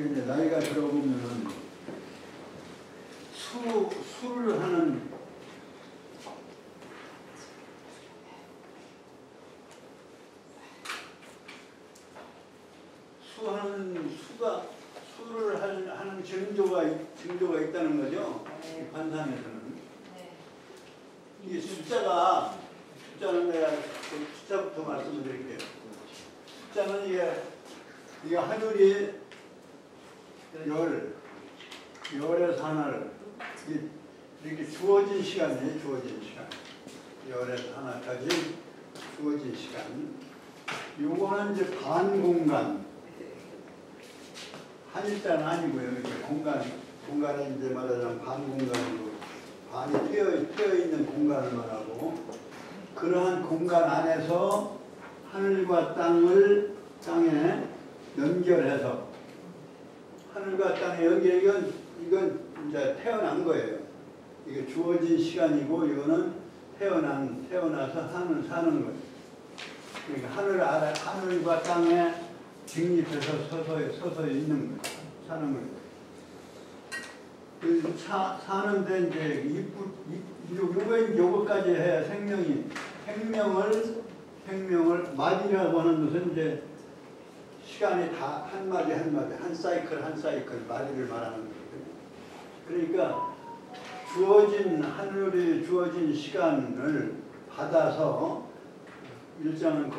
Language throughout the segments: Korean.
이게 이제 나이가 들어보면은 수를 하는 수를 하는 징조가 있다는 거죠. 이 관상에서는. 이게 숫자는 내가 숫자부터 말씀을 드릴게요. 숫자는 이게 하늘이 열에서 하나를 이렇게 주어진 시간이에요. 주어진 시간. 열에서 하나까지 주어진 시간. 요거는 이제 반공간. 한일자는 아니고요. 이렇게 공간이 이제 말하자면 반공간으로 반이 트여 있는 공간을 말하고, 그러한 공간 안에서 하늘과 땅에 연결해서 하늘과 땅의 연결, 이건 이제 태어난 거예요. 이게 주어진 시간이고, 이거는 태어나서 사는 거예요. 그러니까 하늘과 땅에 직립해서 서서 있는 거예요. 사는 거예요. 사는데 이제 요거까지 해야 생명을 마디라고 하는 것은 이제 시간이 다 한 마디 한 사이클 마디를 말하는 거예요. 그러니까 하늘이 주어진 시간을 받아서 일정한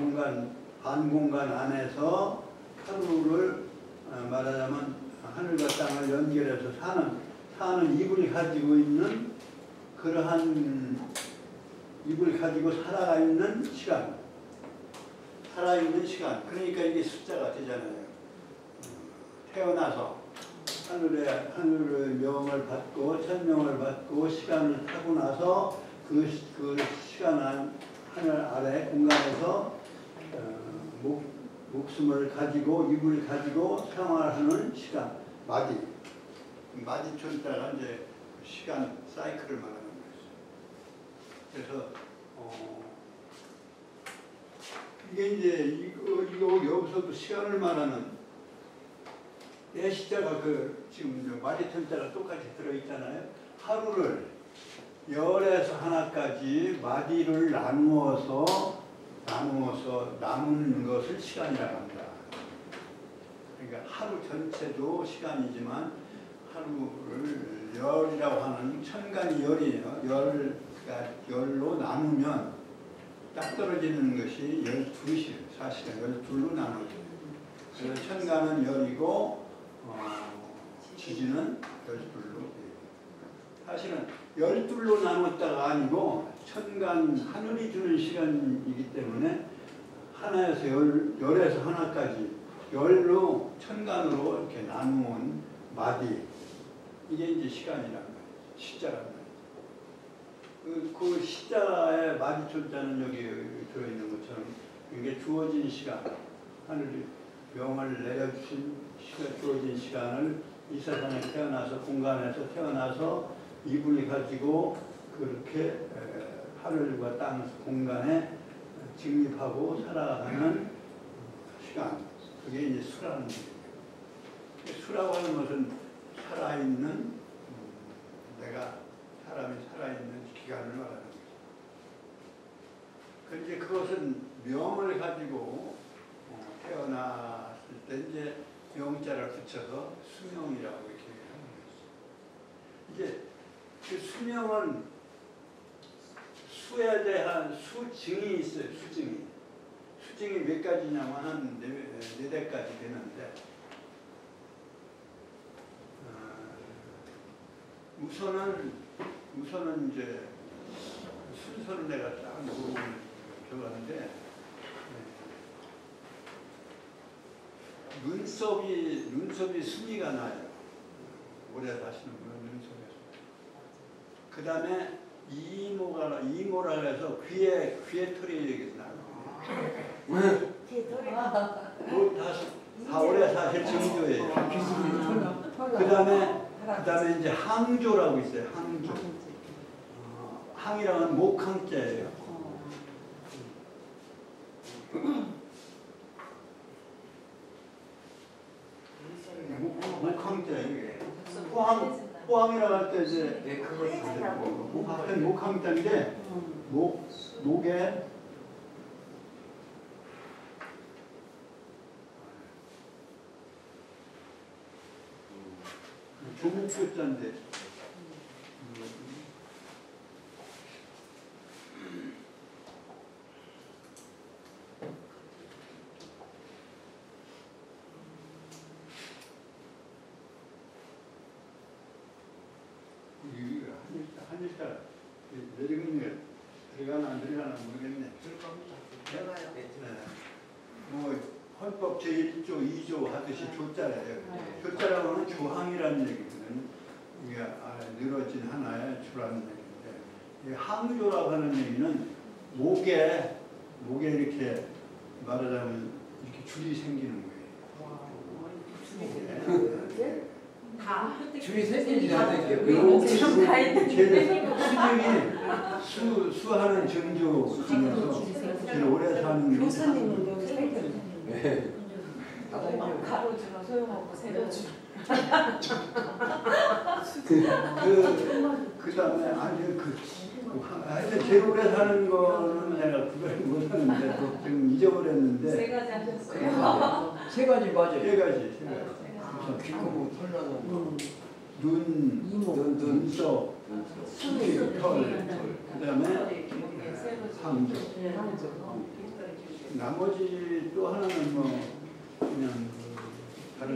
반공간 안에서 하루를 말하자면 하늘과 땅을 연결해서 사는 입을 가지고 있는 그러한 입을 가지고 살아있는 시간. 그러니까 이게 숫자가 되잖아요. 태어나서 하늘의 명을 받고 천명을 받고 시간을 타고 나서 그 시간 하늘 아래 공간에서 목숨을 가지고 입을 가지고 생활하는 시간. 마디촌자가 이제 시간 사이클을 말하는 거죠. 그래서 이게 이제 여기서도 시간을 말하는 예시자가 지금 마디촌자가 똑같이 들어있잖아요. 하루를 열에서 하나까지 마디를 나누어서 남은 것을 시간이라고 합니다. 그러니까 하루 전체도 시간이지만 하루를 열이라고 하는 천간이 열이에요. 열로 나누면 딱 떨어지는 것이 12시예요. 사실은 12로 나눠져요. 그래서 천간은 열이고 지지는 12로. 사실은 12로 나눴다가 아니고 천간 하늘이 주는 시간이기 때문에 하나에서 열에서 하나까지 열로 천간으로 이렇게 나누은 마디, 이게 이제 시간이란 말이에요. 시자란 말이에요. 그 시자의 마디초자는 여기 들어있는 것처럼 이게 주어진 시간, 하늘이 명을 내려주신 주어진 시간을 이 세상에 태어나서 공간에서 태어나서 이분이 가지고 그렇게 하늘과 땅 공간에 직립하고 살아가는 시간, 그게 이제 수라는 거예요. 수라고 하는 것은 살아있는, 사람이 살아있는 기간을 말하는 거죠. 그런데 그것은 명을 가지고 태어났을 때 이제 명자를 붙여서 수명이라고 이렇게 하는 거죠. 이제 그 수명은 수에 대한 수증이 있어요. 수증이 몇 가지냐면 한 4대까지 되는데, 우선은 이제 순서를 내가 딱 적었는데, 눈썹이 순이가 나요. 오래 사시는 분은 눈썹이. 그 다음에 이모라 해서 귀에 털이 나요. 다 오래 사실 정조예요. 그 다음에 이제 항조라고 있어요. 항조. 항이랑은 목항자예요. 호황이라고 할 때 이제 네, 그걸 목항자인데 목에 조목교자인데 한일자 내리근에 들어가나 안 들어가나 모르겠네. 들어가요. 네. 뭐 헌법 제1조 2조 하듯이 조자래요. 조자라고 하는 조항이라는 얘기거든. 이게 늘어진 하나의 주라는 얘기인데, 이 항조라고 하는 얘기는 목에 이렇게 말하자면 이렇게 줄이 생기는 거예요. 다 줄이 생기지 않는데 다 있는데 수하는 정조 중에서 제일 오래 사는 교수님은 여기 살겠네. 네. 가로주로 소용없고 세로주로. 그 다음에 하여튼 제일 오래 사는 거는 내가 그걸 못하는데 좀 잊어버렸는데 세 가지 하셨어요. 세 가지 맞아요. 세 가지. 귀 크고 털 나는 거. 눈썹, 털, 그 다음에 상조. 나머지 또 하나는 뭐 그냥 다른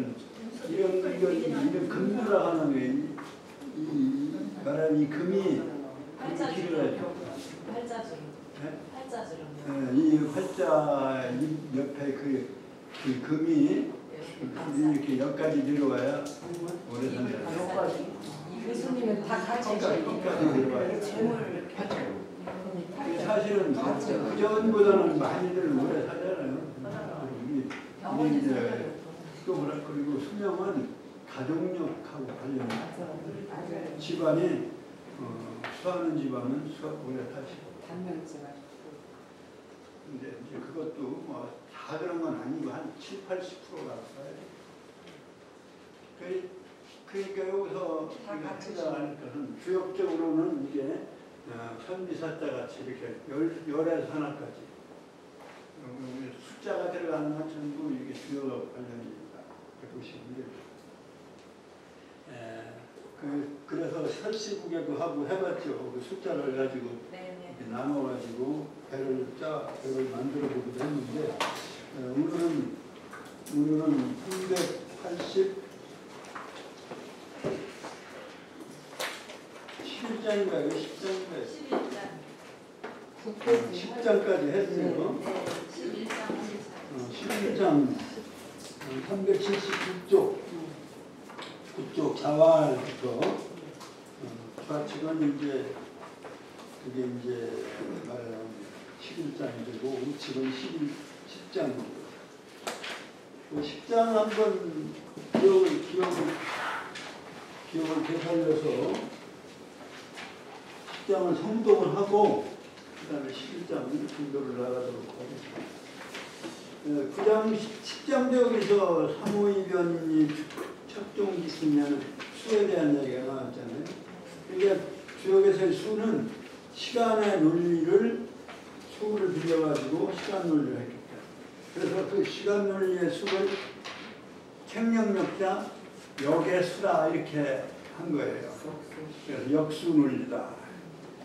이런 금류라 하는 게 말하는 이 금이 필요하죠. 팔자주름. 이 활자 옆에 그 금이 이렇게 여기까지 내려와야 오래 산다. 교수님은 다 같이 끝까지 내려와야. 사실은 그 전보다는 많이들 오래 살잖아요. 우리 이제 또 뭐라 그리고 수명은 가족력하고 관련이 집안이 수하는 집안은 오래 사시고. 근데 이제 그것도 뭐 다 그런 건 아니고 한 7, 80%가 써요. 그러니까 여기서 찾아가니까는 주역적으로는 이게 편비사자 같이 이렇게 열에서 하나까지 숫자가 들어가는 건 전부 이게 주역 관련입니다. 보시면 그래서 설시국약하고 해봤죠. 그 숫자를 가지고 이렇게 나눠가지고 배를 만들어 보기도 했는데 오늘은 11장인가요? 10장인가요? 10장까지 했어요. 11장 379쪽 9쪽 자활부터 좌측은 이제 그게 이제 말하면 11장이 되고 우측은 10장입니다. 10장 한번 기억을 되살려서 10장을 성독을 하고 그 다음에 11장 분도를 나가도록 하겠습니다. 9장 10장 대역에서 사모이변이 척종짓으면 수에 대한 얘기가 나왔잖아요. 그러니까 주역에서의 수는 시간의 논리를 수를 빌려가지고 시간 논리를 했기 때문에 그래서 그 시간 논리의 수를 생명력자 역의 수라 이렇게 한 거예요. 그래서 역수 논리다.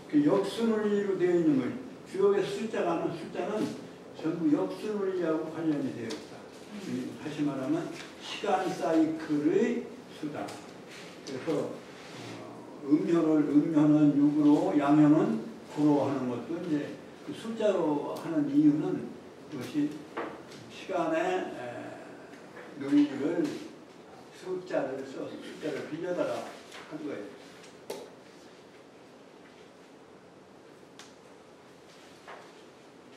그 역수 논리로 되어 있는 걸 주역의 숫자는 전부 역수 논리하고 관련이 되어 있다. 다시 말하면 시간 사이클의 수다. 그래서 음효는 6으로 양효는 9로 하는 것도 이제 그 숫자로 하는 이유는 그것이 시간의 논리를 숫자를 빌려다가 한 거예요.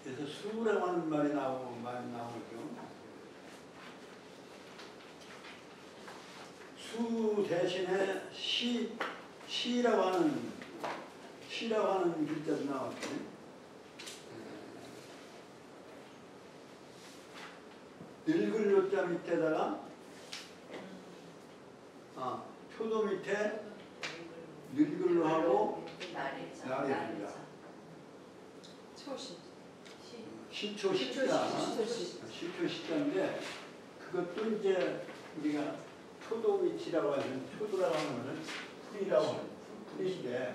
그래서 수라고 하는 말이 많이 나오죠. 수 대신에 시라고 하는 글자도 나왔죠. 늙을 요자 밑에다가 표도 밑에 늙을로 하고 날입니다. 초시. 신초 십자. 신초 십자인데 그것도 이제 우리가 표도 위치라고 하는 표도라고 하는 것은 풀이라고 하는 풀인데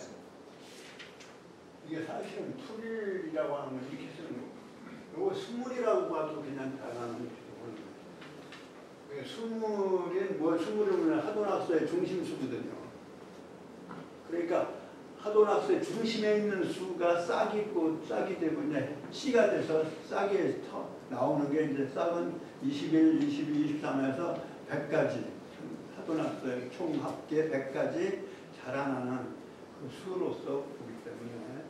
이게 사실은 풀이라고 하는 건 이렇게 쓰는 거고 이거 수물이라고 봐도 그냥 잘하는 거예요. 수물은 뭐 수물은 하도낙서의 중심수거든요. 그러니까 하도낙서의 중심에 있는 수가 싹이 있고 싹이 되고 이제 씨가 돼서 싹이 나오는 게 이제 싹은 21, 22, 23에서 100까지 하도낙서의 총 합계 100까지 자라나는 그 수로서 보기 때문에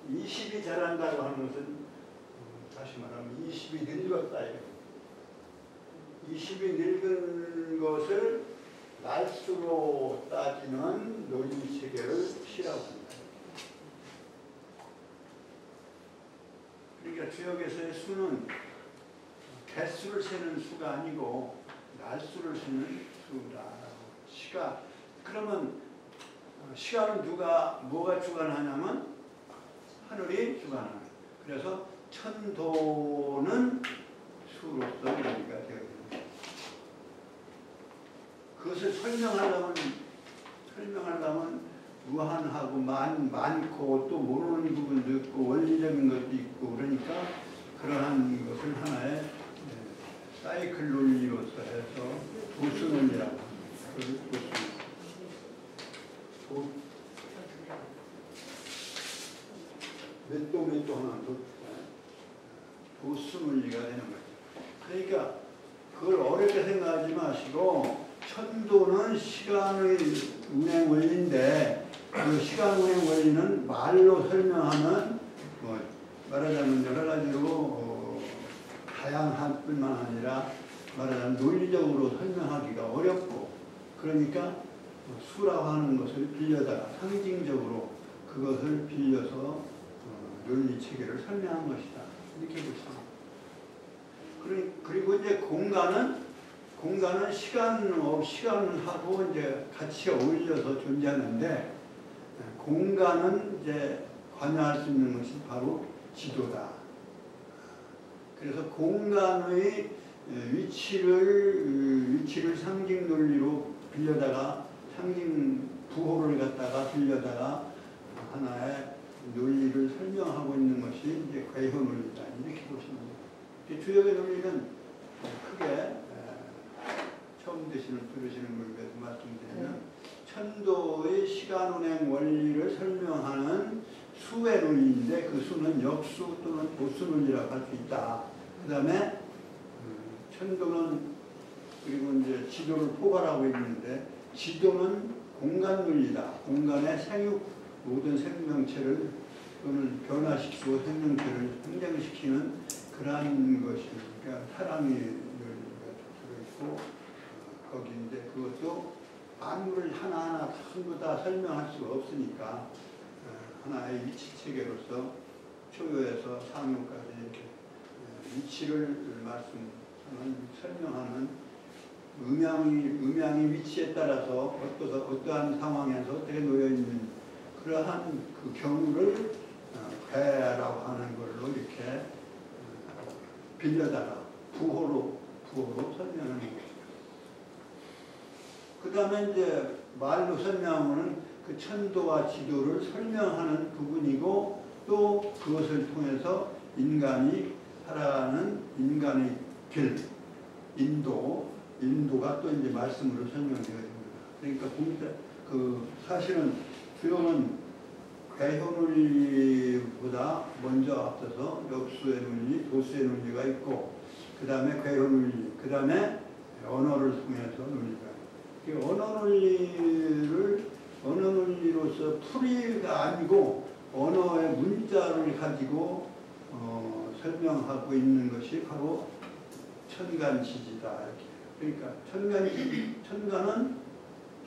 20이 자란다고 하는 것은 다시 말하면 20이 늙었다예요. 20이 늙은 것을 날수로 따지는 논리체계를 시라고 합니다. 그러니까 주역에서의 수는 개수를 세는 수가 아니고 날수를 세는 수다. 시가 그러면 시간은 뭐가 주관하냐면 하늘이 주관하는. 그래서 천도는 수로서 논리가 되어 있습니다. 그것을 설명하려면 무한하고 많고 또 모르는 부분도 있고 원리적인 것도 있고 그러니까 그러한 것을 하나의 사이클 논리로서 해서 도수 논리라고 합니다. 몇 도 하나 도수 논리가 되는 거죠. 그러니까 그걸 어렵게 생각하지 마시고 천도는 시간의 운행 원리인데 그 시간 운행 원리는 말로 설명하면 말하자면 여러 가지로 다양할 뿐만 아니라 말하자면 논리적으로 설명하기가 어렵고 그러니까 수라고 하는 것을 빌려다가 상징적으로 그것을 빌려서 논리 체계를 설명한 것이다. 이렇게 보시면. 그리고 이제 공간은 시간하고 이제 같이 어울려서 존재하는데 공간은 이제 관여할 수 있는 것이 바로 지도다. 그래서 공간의 위치를 상징 논리로 빌려다가 상징 부호를 갖다가 빌려다가 하나의 논리를 설명하고 있는 것이 이제 괴효 논리다. 이렇게 보시면 돼요. 주역의 논리는 크게 처음 들으시는 분께서 말씀드리면 천도의 시간 운행 원리를 설명하는 수의 논리인데 그 수는 역수 또는 도수 논리라고 할 수 있다. 그 다음에 천도는 그리고 이제 지도를 포괄하고 있는데 지도는 공간 논리다. 공간의 모든 생명체를 또는 변화시키고 생명체를 성장시키는 그러한 것이 그러니까 사랑이 들어있고 거기인데 그것도 만물을 하나하나 전부 다 설명할 수가 없으니까 하나의 위치 체계로서 초요에서 상요까지 이렇게 위치를 설명하는 음양이 위치에 따라서 어떠한 상황에서 어떻게 놓여 있는 그러한 그 경우를 괴라고 하는 걸로 이렇게 빌려다가 부호로 설명하는 것입니다. 그 다음에 이제 말로 설명하는 그 천도와 지도를 설명하는 부분이고 또 그것을 통해서 인간이 살아가는 인간의 길, 인도가 또 이제 말씀으로 설명되어 있습니다. 그러니까 사실은 주요는 괴효 논리보다 먼저 앞서서 역수의 논리, 도수의 논리가 있고 그 다음에 괴효 논리, 그 다음에 언어를 통해서 논리가 언어 논리로서 풀이가 아니고 언어의 문자를 가지고 설명하고 있는 것이 바로 천간지지다. 이렇게. 그러니까 천간은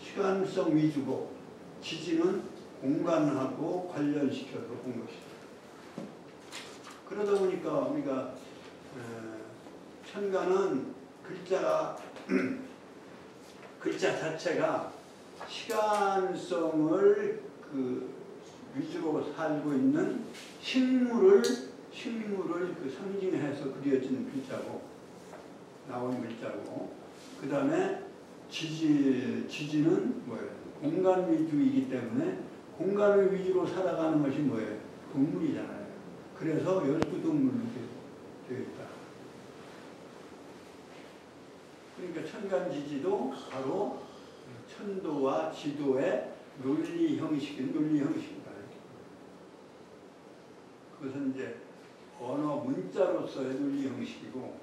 시간성 위주고 지지는 공간하고 관련시켜서 본 것이다. 그러다 보니까 우리가 천간은 글자 자체가 시간성을 그 위주로 살고 있는 식물을 그 상징해서 그려진 글자고 나온 글자고 그 다음에 지지는 뭐예요? 공간 위주이기 때문에 공간을 위주로 살아가는 것이 뭐예요? 동물이잖아요. 그래서 12동물로 되어 있다. 그러니까 천간지지도 바로 천도와 지도의 논리 형식이다. 그것은 이제 언어 문자로서의 논리 형식이고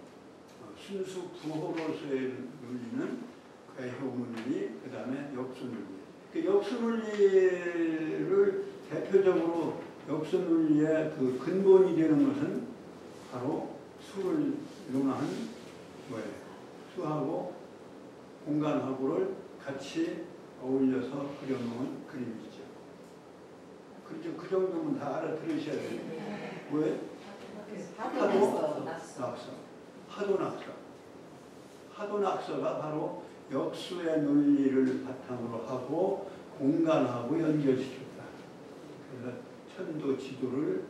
순수 구호로서의 논리는 괴효 논리, 그 다음에 역수 논리. 그 역수 논리를 대표적으로 역수 논리의 그 근본이 되는 것은 바로 수를 이용한 뭐예요? 수하고 공간하고를 같이 어울려서 그려놓은 그림이죠. 그렇죠. 그 정도면 다 알아들으셔야 돼요. 왜? 하도 낙서가 바로 역수의 논리를 바탕으로 하고 공간하고 연결시켰다. 그래서 천도 지도를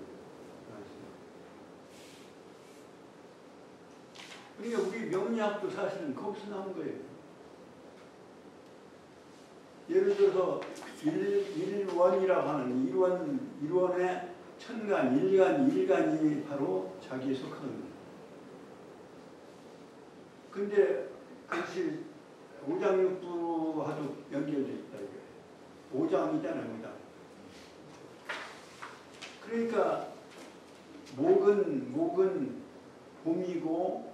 그러니까 우리 명리학도 사실은 거기서 나온 거예요. 예를 들어서 일원이라고 하는 일원의 천간, 일간이 바로 자기에 속하는 근데 그것이 오장육부와도 연결되어 있다. 오장이잖아요, 오장. 그러니까 목은 봄이고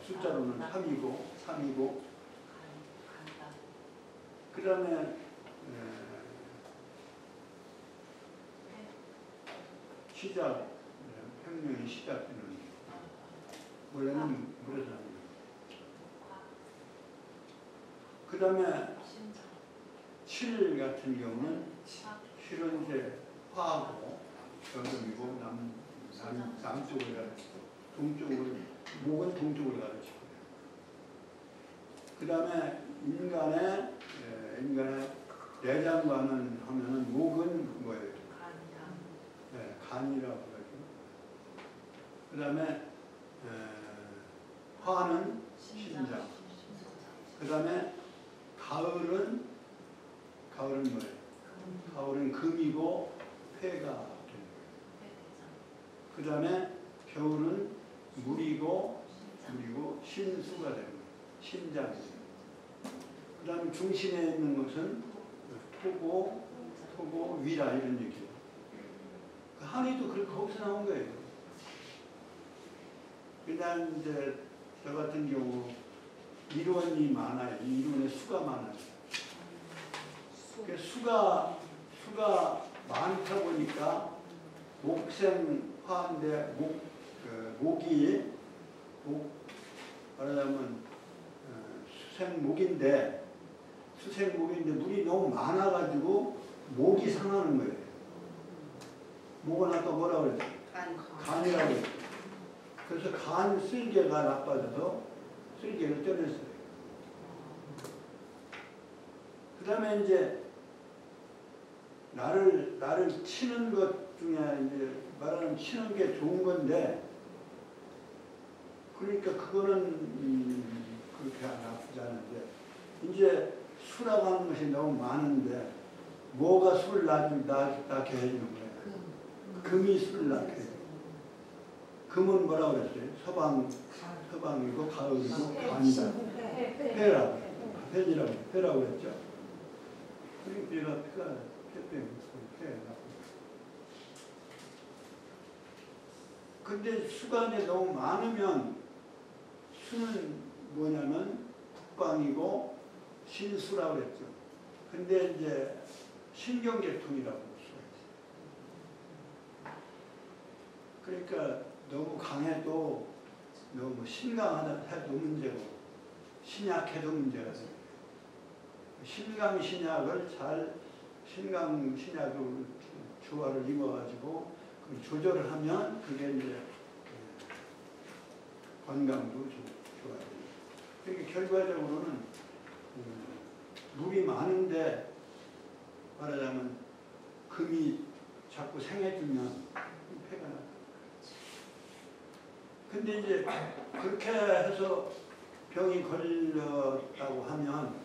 숫자로는 3이고 그 다음에 평명이 시작되는 원래는 물에서 합니다. 그 다음에 7 같은 경우는 실은 이제 화하고 여름이고 남쪽을 가르치고 동쪽을 목은 동쪽을 가르치고 그 다음에 인간의 내장관은 하면은 목은 뭐예요? 간이라고 하죠. 그 다음에 화는 신장. 그 다음에 가을은 뭐예요? 가을은 금이고 폐가 되는 거예요. 그 다음에 겨울은 물이고 신수가 되는 거예요. 신장. 그 다음에 중심에 있는 것은 토고, 위라 이런 얘기예요. 그 항해도 그렇게 거기서 나온 거예요. 그다음 이제 저 같은 경우 이론이 많아요. 이론에 수가 많아요. 수가 많다 보니까 목생화인데 목이 말하자면 수생목인데 물이 너무 많아가지고 목이 상하는 거예요. 목은 아까 뭐라고 그랬죠? 간이라고 했죠. 그래서 간 쓸개가 나빠져서 쓸개를 떼냈어요. 그 다음에 이제 나를 치는 것 중에 이제 말하는 치는 게 좋은 건데 그러니까 그거는 그렇게 나쁘지 않은데 이제 수라고 하는 것이 너무 많은데 뭐가 수를 낳게 해주는 거예요? 금이 수를 낳게 해요. 금은 뭐라고 그랬어요? 서방이고 가을이고 간이다. 회라고 그랬죠. 그러니까 폐가 근데 수가 이제 너무 많으면 수는 뭐냐면 국방이고 신수라고 그랬죠. 근데 이제 신경계통이라고 볼 수가 있어요. 그러니까 너무 강해도 너무 신강하다 해도 문제고 신약해도 문제가 돼요. 신강신약을 신강신약으로 조화를 이루어가지고 조절을 하면 그게 이제 건강도 좋아져요. 그러니까 결과적으로는 물이 많은데 말하자면 금이 자꾸 생해주면 폐가 나. 근데 이제 그렇게 해서 병이 걸렸다고 하면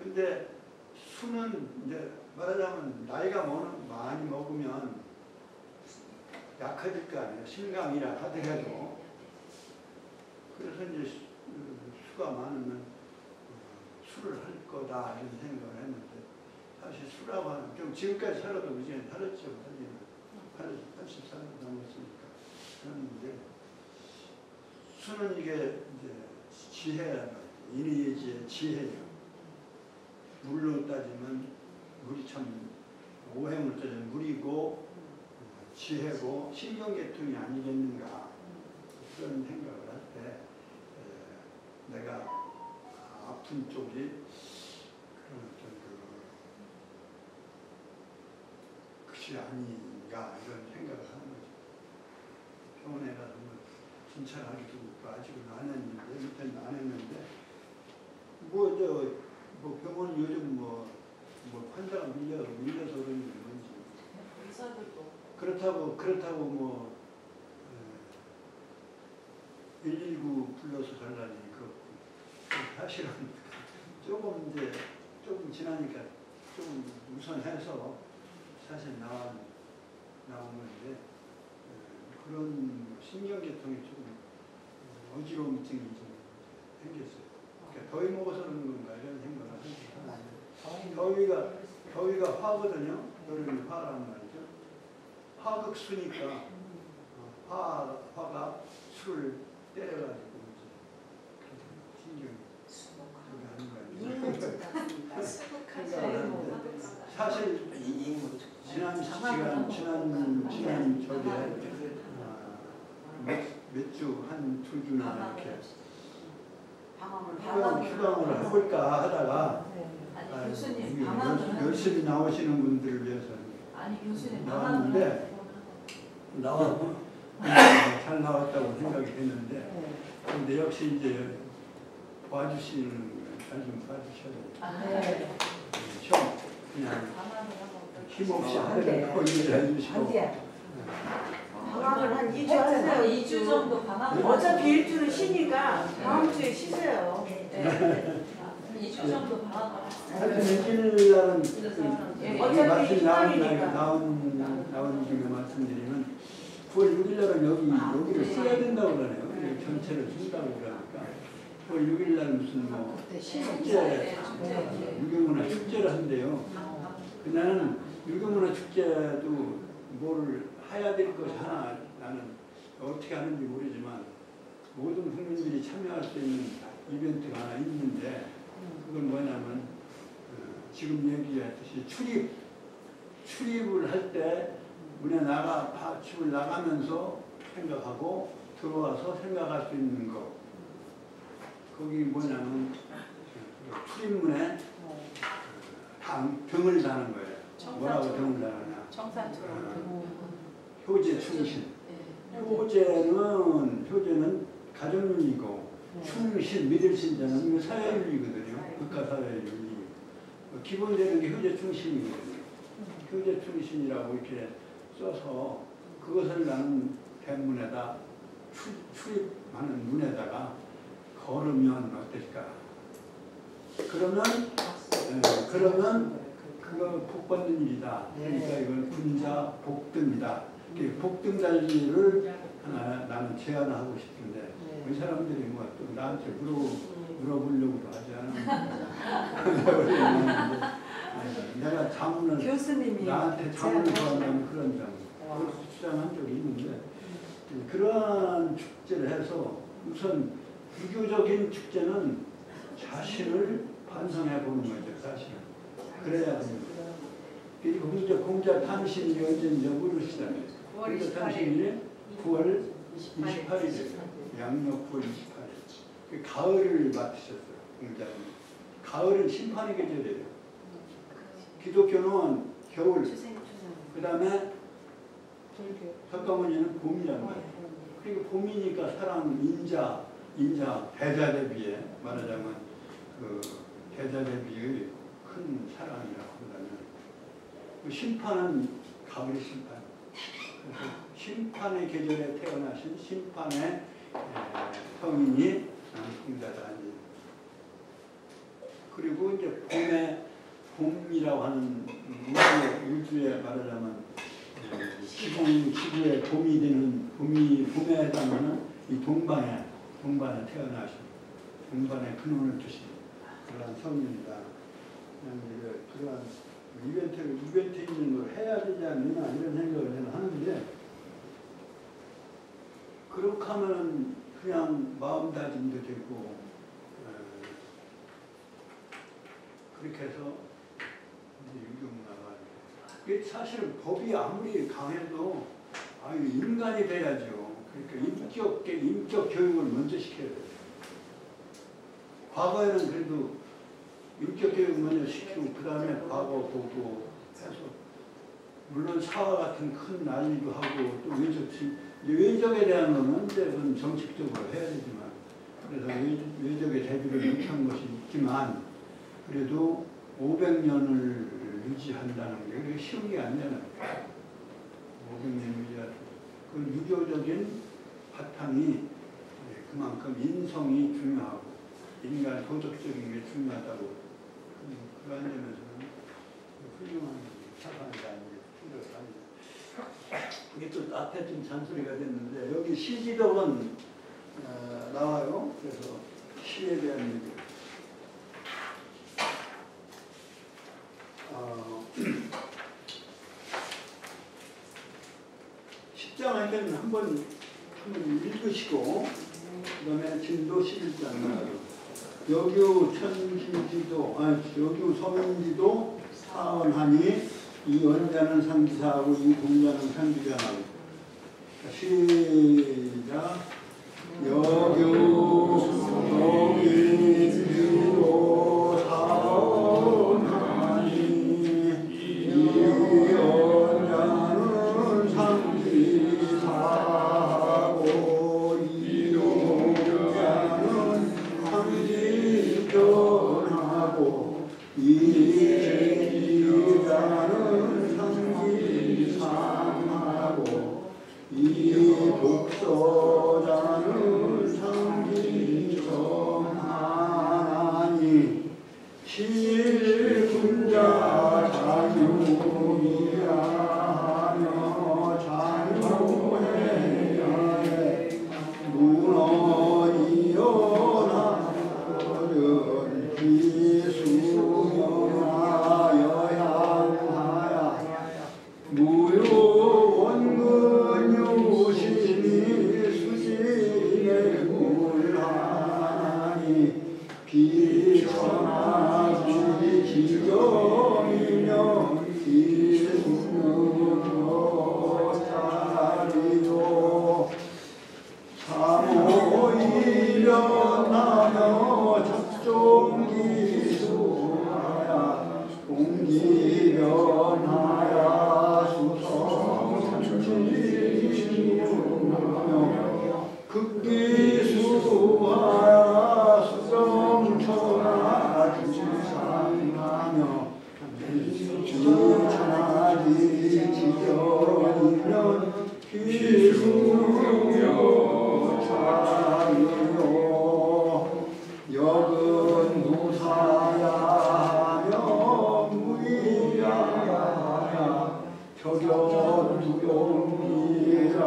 근데 수는 이제 말하자면 나이가 많이 먹으면 약해질 거 아니에요. 신강이라 하더라도. 그래서 이제 수가 많으면 술을 할 거다 이런 생각을 했는데 사실 술하고 하는 좀 지금까지 살아도 그전에 살았죠. 80살 넘었으니까. 그런데 수는 이게 이제 지혜, 인의예지의 지혜예요. 물로 따지면 물이 참 오행으로 따지면 물이고 지혜고 신경계통이 아니겠는가 그런 생각을 할 때 내가 아픈 쪽이 그런 어떤 그것이 아닌가 이런 생각을 하는 거죠. 병원에 가서 진찰하기도 아직은 안 했는데 밑에는 안 했는데 뭐 병원 요즘 뭐 환자가 밀려서 그러는 게 뭔지 의사들도 그렇다고 뭐 119 불러서 가려니 그렇고 사실은 조금 지나니까 좀 우선해서 사실 나온 건데 그런 신경계통이 조금 어지러움증이 좀 생겼어요. 그러니까 더위 먹어서 그런 건가 이런 생각을 하는데 더위가 화거든요. 여름이 화란 말이죠. 화극수니까 화가 술을 때려가지고 신경이 아닌가 생각을 하는데 사실 지난 저기에 몇 주, 한2 주나 이렇게 휴강을 해볼까 하다가 아니 교수님 방학은 열심히 나오시는 분들을 위해서 아니 교수님 나왔는데 나와서 잘 나왔다고 생각이 됐는데 근데 역시 이제 봐주시는 잘 좀 봐주셔야 돼요. 시험 그냥 힘없이 하는 거 일을 해주시고 방학을 한 2주 하세요. 2주 정도 방학. 어차피 1주는 쉬니까 다음 주에 쉬세요. 네. 2주 정도 방학. 하여튼 6일날은 어차피 말씀 휴강이니까. 나온 중에 말씀드리면 9월 6일날은 여기를 써야 된다고 그러네요. 전체를 쓴다고 그러니까 9월 6일날 무슨 뭐 축제 유경문화 축제를 한대요. 나는 유경문화 축제도 뭘 해야 될 것이 하나 나는 어떻게 하는지 모르지만 모든 국민들이 참여할 수 있는 이벤트가 하나 있는데 그건 뭐냐면 지금 얘기했듯이 출입을 할 때 문에 집을 나가면서 생각하고 들어와서 생각할 수 있는 거 거기 뭐냐면 출입문에 등을 다는 거예요. 뭐라고 등을 다느냐. 효제 충신. 효제는 가정윤리고 충신, 믿을 신자는 사회윤리거든요. 국가사회윤리. 기본되는 게 효제 충신이거든요. 효제 충신이라고 이렇게 써서 그것을 나는 대문에다 출입하는 문에다가 걸으면 어떨까? 그러면 그거 복 받는 일이다. 그러니까 이건 군자 복등이다. 복등 달기를 하나 나는 제안하고 싶은데 이 사람들이 뭐 또 나한테 물어보려고 하지 않았는데 내가 자문을 교수님이 나한테 자문을 구한다면 그런 점 주장한 적이 있는데 그러한 축제를 해서 우선 유교적인 축제는 자신을 반성해 보는 거죠. 자신을. 그래야 됩니다. 그리고 공자 탄신이 언제인지 물으시다. 공자 탄신이 9월 28일이에요. 양력 9월 28일. 가을을 맡으셨어요. 공자는. 가을은 심판의 계절이에요. 기독교는 겨울, 그 다음에 석가모니는 봄이란 말이에요. 그리고 봄이니까 사람, 인자, 대자 대비에 말하자면 대자대비의 큰 사랑이라고 한다면 그 심판은 가브리 심판. 그래서 심판의 계절에 태어나신 심판의 성인이 성자다. 그리고 이제 봄이라고 하는 우주에 말하자면 지구의 봄이 되는 봄에 해당하는 이 동반에 태어나신 동반의 근원을 두신 그러한 성인이다. 그러한 이벤트 있는 걸 해야 되지 않느냐 이런 생각을 저는 하는데 그렇게 하면 그냥 마음다짐도 되고 그렇게 해서 유경나가 이게 사실은 법이 아무리 강해도 인간이 돼야죠. 그러니까 인격 교육을 먼저 시켜야 돼요. 과거에는 그래도 인격 교육 먼저 시키고 그 다음에 과거 보고 해서 물론 사화 같은 큰 난리도 하고 또 외적에 대한 거는 이제 그건 정책적으로 해야 되지만 그래서 외적의 대비를 못한 것이 있지만 그래도 500년을 유지한다는 게 그게 쉬운 게 아니잖아요. 500년 유지하는 그 유교적인 바탕이 그만큼 인성이 중요하고 인간 도덕적인 게 중요하다고 그런 점에서는 훌륭한 사상이다 생각합니다. 이게 또 앞에 좀 잔소리가 됐는데 여기 시지덕은 나와요. 그래서 시에 대한 얘기. 10장을 한번 읽으시고 그 다음에 진도 11장 여규 천지지도 여규 서민지도 사원하니 이 원자는 상지사하고 이 공자는 상지자하고 시작 여규 서민지도 사원하니 이 원자는 상지사하고 이 공자는 상지전하고 이 자는 상지상하고 이 독서자는 상지정하니 실군자 자유이라 하며 자유해야 해 문어이어나거든 비수명하여 향하야 무효원근유심이 수진의 굴하니 비천하지 지경이며 기승요 자리요 사모일련하며 작종기수하야 공기변하야 수성지시며 극기수하야 수정천하지 상하며 지천하지 지경이면 기수요 자리요 역은 무사야하며 무의야하야 격연두용이라가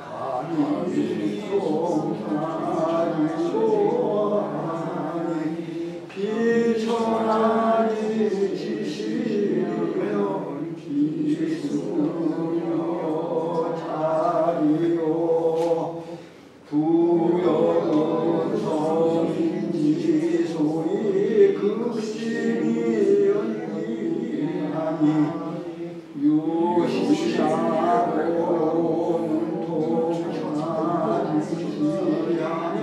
감히 송사리소하니 비천하니 지시며 기수며 자리요 부여은 성인지 소위 극심이 연기하니 유시샤고 문통천하지하며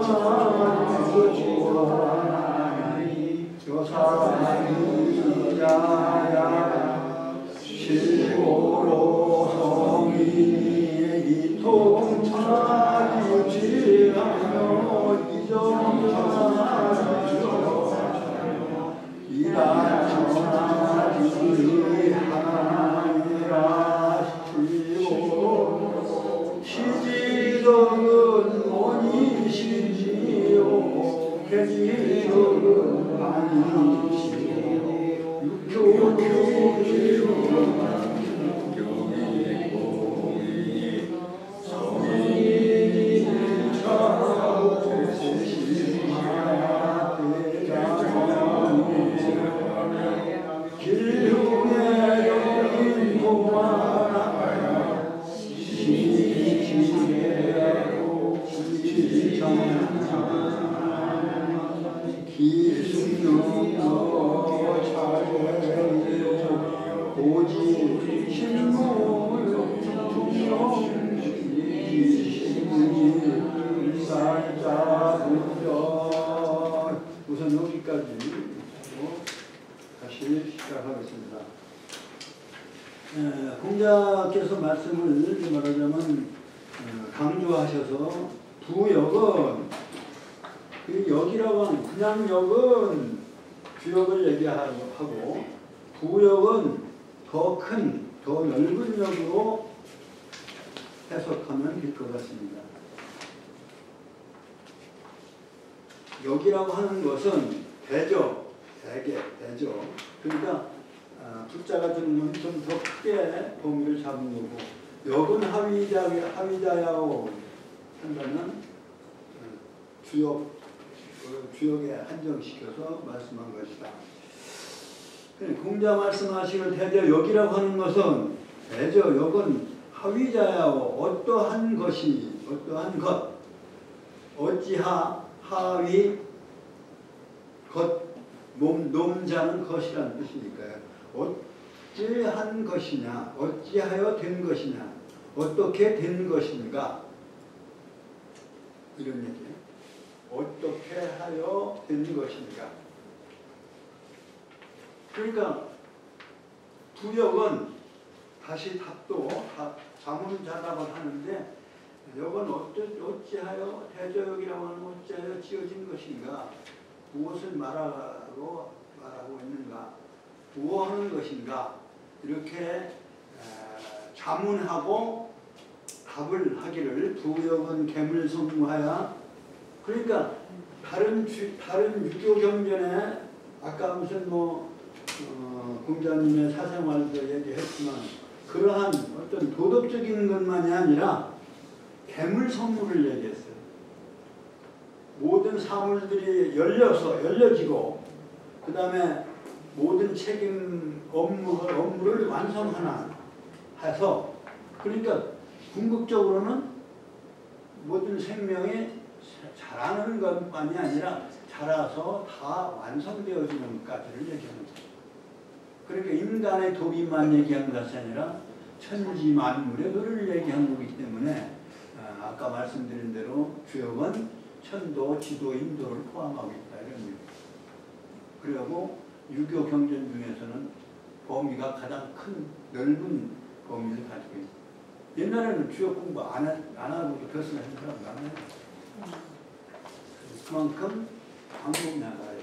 천하주하나니 교사이자야 실고로 성인이 이토 천하주지하며 이정천하주여 이단 천하주의 하나니라 시고 시지덕은 원이시지요 개지덕은 아니시요 육교교지요 우선 여기까지 다시 시작하겠습니다. 공자께서 말씀을 말하자면 강조하셔서 부역은 그 역이라고 하는 그냥 역은 주역을 얘기하고 부역은 더 큰, 더 넓은 역으로 해석하면 될 것 같습니다. 역이라고 하는 것은 대죠. 대죠. 그러니까 불자가 들으면 좀 더 크게 범위를 잡은 거고 역은 하위자야오 한다면 주역에 한정시켜서 말씀한 것이다. 공자 말씀하시는 대저 역이라고 하는 것은 대저 역은 하위자야오 어떠한 것이 어떠한 것 어찌하 하위 것 놈자는 것이라는 뜻이니까요. 어찌한 것이냐 어찌하여 된 것이냐 어떻게 된 것인가 이런 얘기예요. 어떻게 하여 된 것인가. 그러니까 부역은 다시 답도 자문자답을 하는데 역은 어찌하여 대저역이라고 하는 어찌하여 지어진 것인가 무엇을 말하고 있는가 무엇하는 것인가 이렇게 자문하고 답을 하기를 부역은 개물성무하야. 그러니까 다른 유교 경전에 아까 무슨 공자님의 사생활도 얘기했지만 그러한 어떤 도덕적인 것만이 아니라 개물성무를 얘기했어요. 모든 사물들이 열려지고 그 다음에 모든 책임 업무를 완성하나 해서 그러니까 궁극적으로는 모든 생명이 자라는 것만이 아니라 자라서 다 완성되어지는 것까지를 얘기하는 거죠. 그러니까 인간의 도리만 얘기하는 것이 아니라 천지 만물의 도리를 얘기하는 거기 때문에 아까 말씀드린 대로 주역은 천도, 지도, 인도를 포함하고 있다 이런 얘기입니다. 그리고 유교 경전 중에서는 범위가 가장 큰 넓은 범위를 가지고 있습니다. 옛날에는 주역 공부 안 하고도 교수를 하는 사람 많아요. 그만큼 방법이 나가요.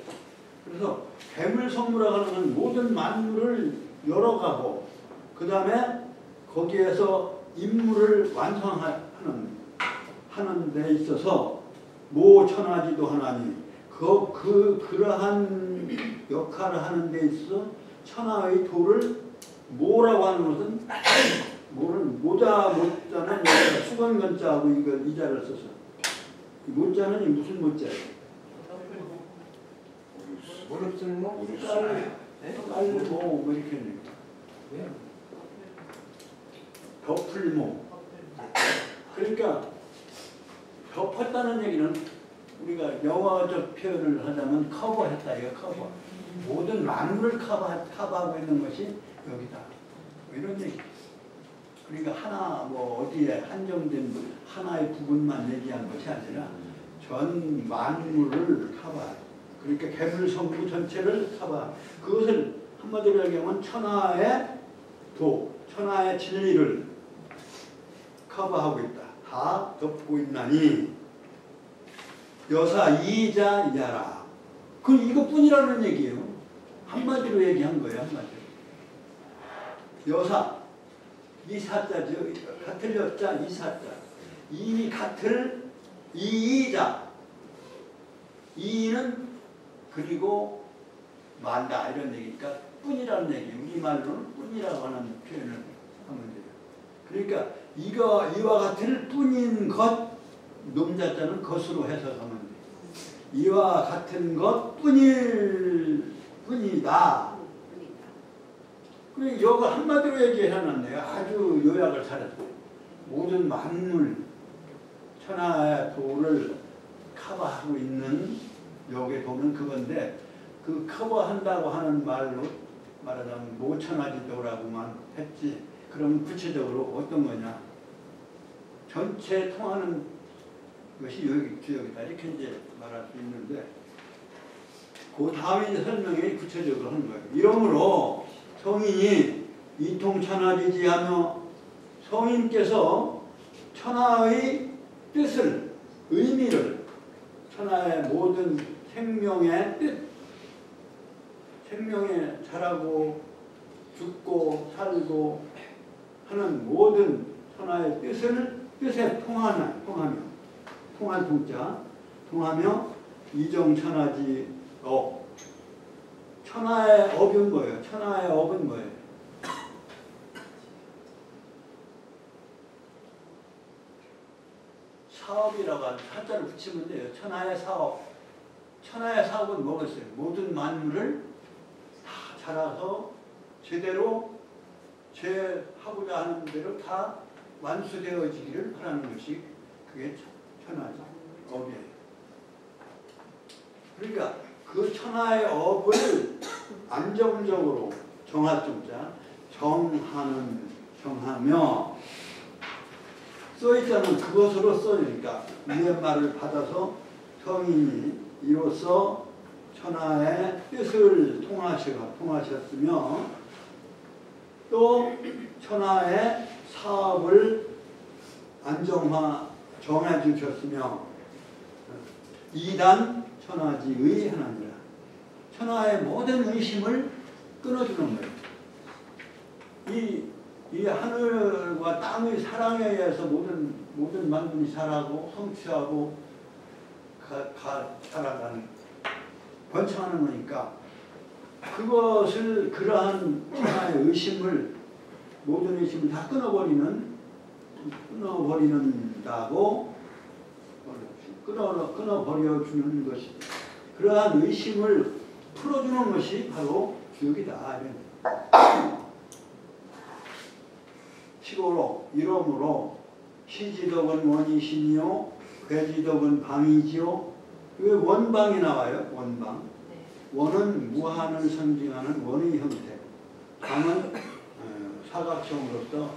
그래서 개물성무라고 하는 건 모든 만물을 열어가고 그 다음에 거기에서 임무를 완성하는 데 있어서 모천하지도 하나니 그러한 역할을 하는 데 있어서 천하의 도를 모라고 하는 것은 모자는 수건건자하고 이자를 써서 모자는 무슨 모자예요? 무릎쓸모? 깔모 뭐 이렇게 덮을모. 그러니까 덮었다는 얘기는 우리가 영어적 표현을 하자면 커버했다 이거 커버. 모든 만물을 커버하고 있는 것이 여기다. 이런 얘기. 그러니까 하나 어디에 한정된 하나의 부분만 얘기한 것이 아니라 전 만물을 커버. 그러니까 개물성부 전체를 커버. 그것을 한마디로 얘기하면 천하의 도, 천하의 진리를 커버하고 있다. 다 덮고 있나니 여사 이자 이하라. 그 이것뿐이라는 얘기예요. 한마디로 얘기한 거예요. 한마디로. 여사 이사자죠. 같을 여자 이사자. 이 같을 이이자. 이는 그리고 만다 이런 얘기니까 뿐이라는 얘기. 우리말로는 뿐이라고 하는 표현을 하면 돼요. 그러니까 이와 같을 뿐인 것, 놈자자는 것으로 해석하면 돼요. 이와 같은 것 뿐이다. 그리고 이거 한마디로 얘기해놨네요. 아주 요약을 잘했어요. 모든 만물, 천하의 도를 커버하고 있는 여기에 보면 그건데 그 커버한다고 하는 말로 말하자면 모천하지도라고만 했지. 그러면 구체적으로 어떤 거냐. 전체 통하는 것이 여기 주역이다. 이렇게 이제 말할 수 있는데 그 다음에 이제 설명이 구체적으로 하는 거예요. 이러므로 성인이 이통천하지지하며 성인께서 천하의 뜻을 의미를 천하의 모든 생명의 뜻 생명에 자라고 죽고 살고 하는 모든 천하의 뜻에 통하며 통한 통자 통하며 이정천하지 천하의 업은 뭐예요? 천하의 업은 뭐예요? 사업이라고 하는 한자를 붙이면 돼요. 천하의 사업. 천하의 사업은 뭐겠어요? 모든 만물을 다 자라서 제대로 제 하고자 하는 대로 다 완수되어지기를 바라는 것이 그게 천하의 업이에요. 그러니까 그 천하의 업을 안정적으로 정하점자 정하며 써있다는 그것으로 써니까 위의 말을 받아서 성인이 이로써 천하의 뜻을 통하셨으며 또 천하의 사업을 정해 주셨으며 이단 천하지의 하나니라. 천하의 모든 의심을 끊어주는 거예요. 이 하늘과 땅의 사랑에 의해서 모든 만물이 자라고 성취하고 살아가는 번창하는 거니까 그것을 그러한 천하의 의심을 모든 의심을 다 끊어버린다고 끊어버려주는 것이 그러한 의심을 풀어주는 것이 바로 주역이다. 시고로 이러므로 시지덕은 원이시니요 괴지덕은 방이지요. 왜 원방이 나와요? 원방. 원은 무한을 상징하는 원의 형태. 방은 사각형으로서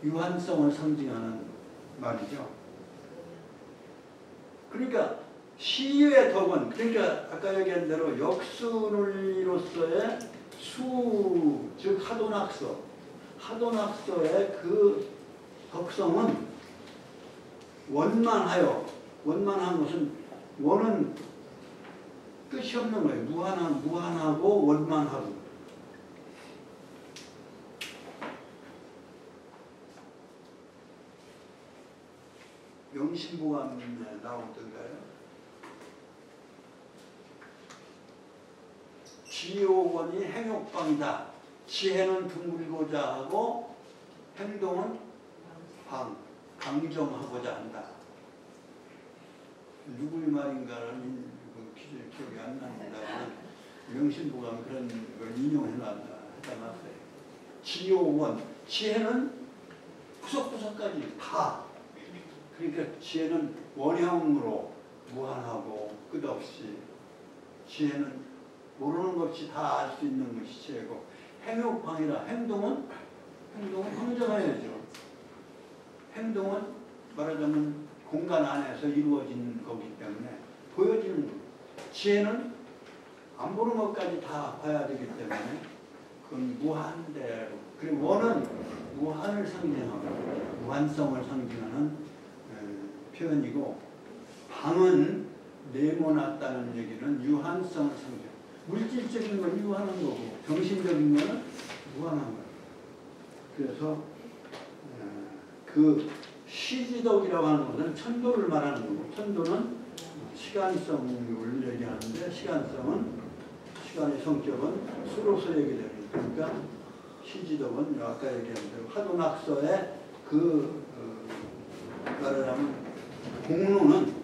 유한성을 상징하는 말이죠. 그러니까 시의 덕은 그러니까 아까 얘기한 대로 역수논리로서의 수, 즉 하도낙서의 그 덕성은 원만한 것은 원은 끝이 없는 거예요. 무한하고 원만하고. 명심보감에 나오던가요? 지옥원이 행욕방이다. 지혜는 둥글고자 하고 행동은 강정하고자 한다. 누구의 말인가는 기억이 안 납니다만 명심보감 그런 걸 인용해놨어요. 지옥원, 지혜는 구석구석까지 다. 그러니까 지혜는 원형으로 무한하고 끝없이 지혜는 모르는 것 없이 다 알 수 있는 것이 지혜고 행욕방이라 행동은 황정해야죠. 행동은 말하자면 공간 안에서 이루어진 거기 때문에 보여지는 거예요. 지혜는 안 보는 것까지 다 봐야 되기 때문에 그건 무한대로. 그리고 원은 무한을 상징하고 무한성을 상징하는 표현이고, 방은 네모났다는 얘기는 유한성을 상징. 물질적인 건 유한한 거고 정신적인 거는 무한한 거예요. 그래서 그 시지덕이라고 하는 것은 천도를 말하는 거고, 천도는 시간성을 얘기하는데 시간의 성격은 수로서 얘기되는 거니까, 그러니까 시지덕은 아까 얘기한 대로 화도낙서의 말하자면 공로는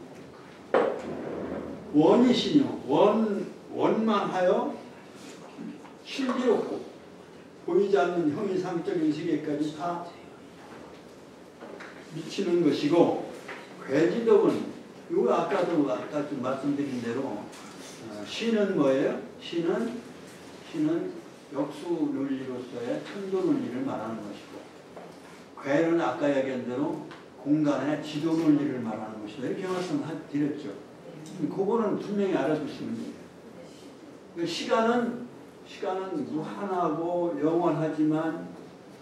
원이시뇨. 원만 하여 실기롭고 보이지 않는 형이상적인 세계까지 다 미치는 것이고, 괴지덕은 이거 아까 좀 말씀드린 대로 시는 뭐예요? 시는 역수 논리로서의 천도 논리를 말하는 것이고, 괴는 아까 얘기한 대로 공간의 지도 논리를 말하는 것이다. 이렇게 말씀드렸죠. 그거는 분명히 알아두시면 돼요. 시간은 무한하고 영원하지만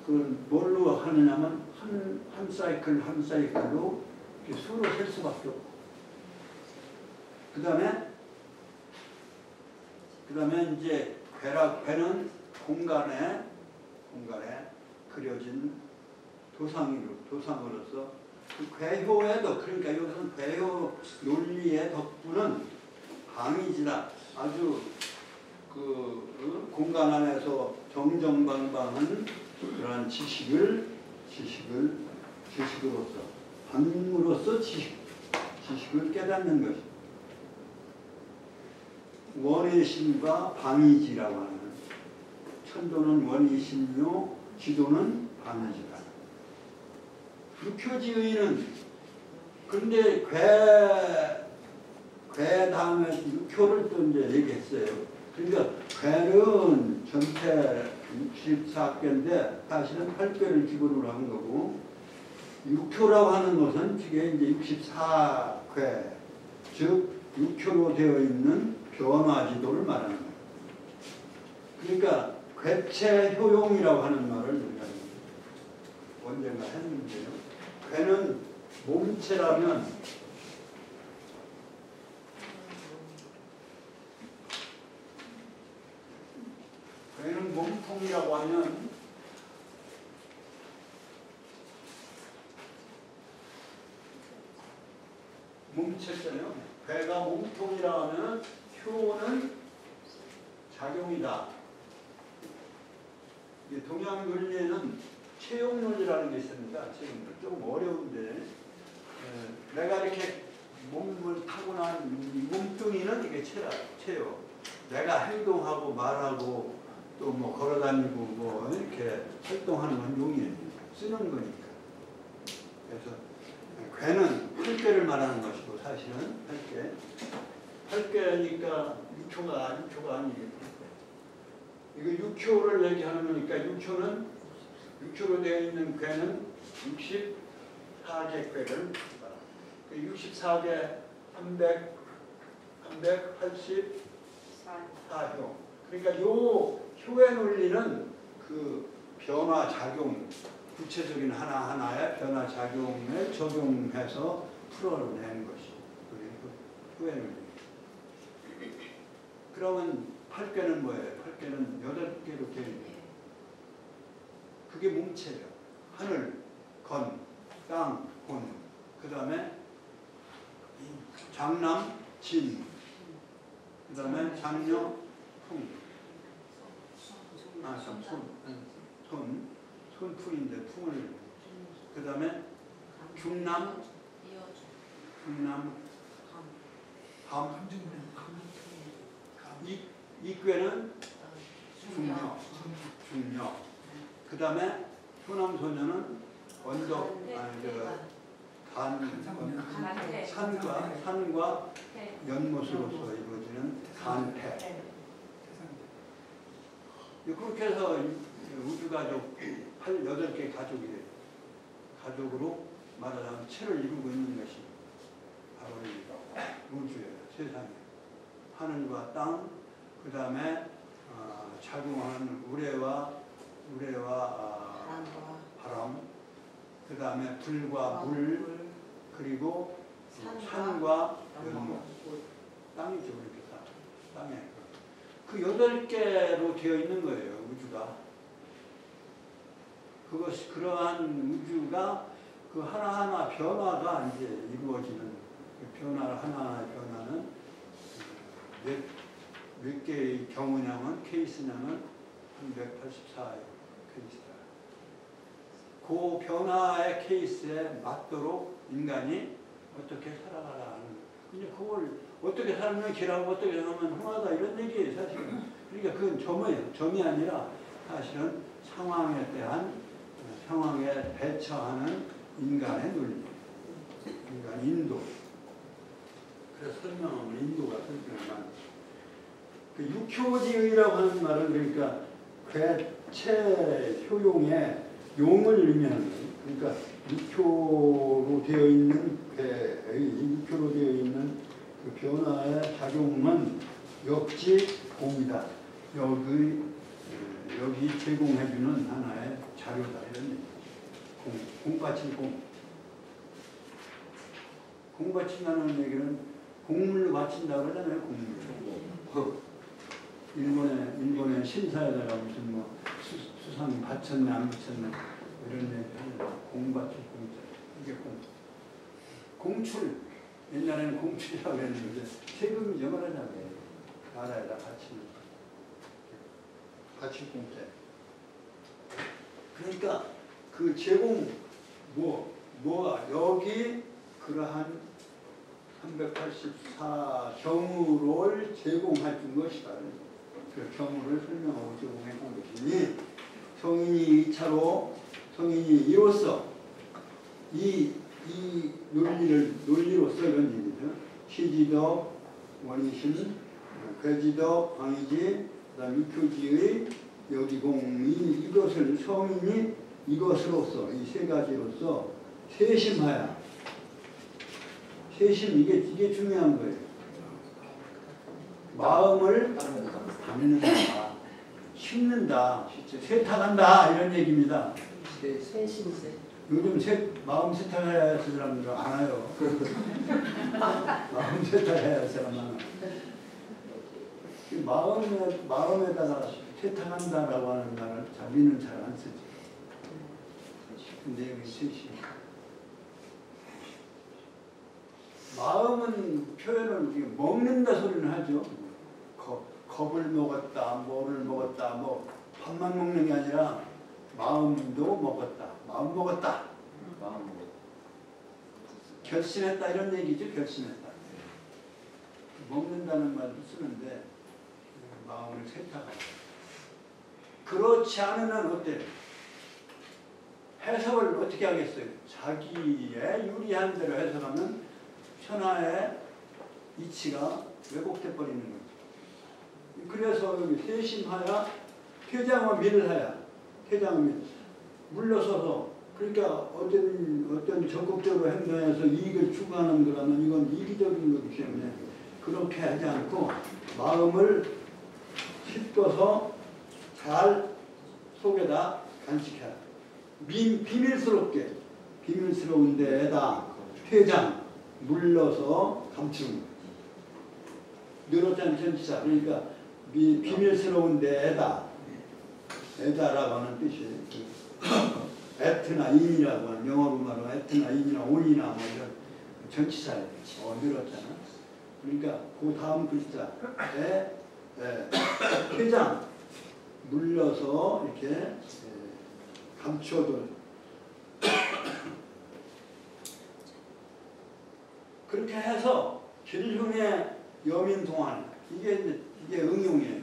그 뭘로 하느냐면 한 사이클로 수로 셀 수밖에 없고, 그 다음에 이제 괴는 공간에 그려진 도상으로서 그 괴효에도, 그러니까 이것은 괴효 논리의 덕분은 방이지라, 아주 그 공간 안에서 정정방방한 그러한 지식으로서 방으로서 지식을 깨닫는 것입니다. 원의심과 방이지라고 하는, 천도는 원의심요, 지도는 방이지라. 육효지의는, 그런데 괴 다음에 육효를 또 이제 얘기했어요. 그러니까 괴는 전체 64괴인데 사실은 8괴를 기본으로 한 거고, 육효라고 하는 것은 그게 이제 64괴, 즉 육효로 되어 있는 변화지도를 말하는 거예요. 그러니까 괴체 효용이라고 하는 말을 우리가 언젠가 했는데요. 괴는 몸체라면 괴는 몸통이라고 하면 몸체잖아요. 괴가 몸통이라고 하면 효는 작용이다. 동양 논리에는 체용 논리라는 게 있습니다. 체용 논리 좀 어려운데, 내가 이렇게 몸을 타고난 몸뚱이는 이게 체요. 내가 행동하고 말하고 또 뭐 걸어다니고 뭐 이렇게 활동하는 건 용이에요. 쓰는 거니까. 그래서 괴는 8괴를 말하는 것이고, 사실은 8괴니까 6효가 아니겠죠. 이거 6효를 얘기하는 거니까, 6효로 되어 있는 괴는 64개 괴를, 64개 384효. 그러니까 요 효의 논리는 그 변화 작용, 구체적인 하나하나의 변화 작용에 적용해서 풀어내는 것이 효의 논리. 그러면 8괴는 뭐예요? 8괴는 8개로 되어 있는, 그게 몸체죠. 하늘, 건, 땅, 혼, 그 다음에 장남, 진, 그 다음에 장녀, 풍. 손풍인데 풍을, 그 다음에 중남, 밤, 이괴는 중녀, 그 다음에 효남소녀는 언덕, 산과 연못으로서 이루어지는 간패. 그렇게 해서 우주가족 8개 가족으로 말하자면 체를 이루고 있는 것입니다. 바로 이 우주예요. 세상에. 하늘과 땅, 그 다음에 작용하는 우레와 바람, 그 다음에 불과 물, 그리고 산과 연못, 땅이죠. 이렇게 땅에. 그 8개로 되어 있는 거예요. 우주가. 그것이 그러한 우주가 그 하나하나 변화가 이제 이루어지는 그 변화 하나하나의 변화는 몇 개의 경우냐면 케이스냐면 184의 케이스다. 그 변화의 케이스에 맞도록 인간이 어떻게 살아가라 하는 거예요. 근데 그걸 어떻게 살면 길하고 어떻게 살면 흥하다 이런 얘기예요. 사실은. 그러니까 그건 점이 아니라 사실은 상황에 대처하는 인간의 논리, 인간 인도. 그래서 설명하면 인도가 설명만. 그 육효지의라고 하는 말은 그러니까 궤체 효용의 용을 의미하는 거예요. 그러니까 육효로 되어 있는 육효로 되어 있는 그 변화의 작용은 역지 공이다. 여기 제공해주는 하나의 자료다 이런 얘기. 공받친 공. 공받친다는 얘기는 공물로 바친다고 그러잖아요. 공물로. 일본의 신사에다가 무슨 뭐 수상 바쳤네 안 바쳤네 이런 얘기를 공받칠 공자. 이게 공출. 옛날에는 공출이라고 했는데 세금이죠 말하자면 나라에다 바칠 공자. 그러니까 그 제공 뭐가 여기 그러한 384 경우를 제공해 준 것이다. 그 경우를 설명하고 제공해 준 것이니 성인이 2차로 성인이 이로써 이 논리로서 이런 얘기죠. 시지도 원이심, 괴지도 방이지, 그다음 육효지의 여기공이 이것을 성인이 이것으로서 이 세 가지로서 세심하야. 세심 이게 중요한 거예요. 마음을 담는다, 심는다, 세탁한다 이런 얘기입니다. 요즘 마음 세탁해야 할 사람들 많아요. 마음 세탁해야 할 사람 많아. 마음에다가 세탁한다라고 하는 말을 자기는 잘 안 쓰지. 근데 여기 세심. 마음은 표현을 먹는다 소리는 하죠. 겁을 먹었다, 뭐를 먹었다, 뭐 밥만 먹는 게 아니라 마음도 먹었다. 마음 먹었다. 결심했다 이런 얘기죠. 결심했다. 먹는다는 말도 쓰는데 마음을 세탁하다. 그렇지 않으면 어때요? 해석을 어떻게 하겠어요? 자기의 유리한 대로 해석하면 천하의 이치가 왜곡돼 버리는 거죠. 그래서 여기 세심하야 퇴장을 밀하야 퇴장을 물러서서 그러니까 어떤 적극적으로 행동해서 이익을 추구하는 거라면 이건 이기적인 거기 때문에 그렇게 하지 않고 마음을 씻어서 잘 속에다 간직해라. 비밀스러운 데에다 퇴장 물러서 감추는 거예요. 늘었자는 전치사. 그러니까 비밀스러운 데에다라고 하는 뜻이에요. 에트나 인이라고 하는 영어로 말하면 에트나 인이나 온이나 뭐 이런 전치사예요. 늘었잖아. 그러니까 그 다음 글자에 퇴장 물러서 이렇게 감춰둔 그렇게 해서 길흉의 여민 동안 이게 응용이에요.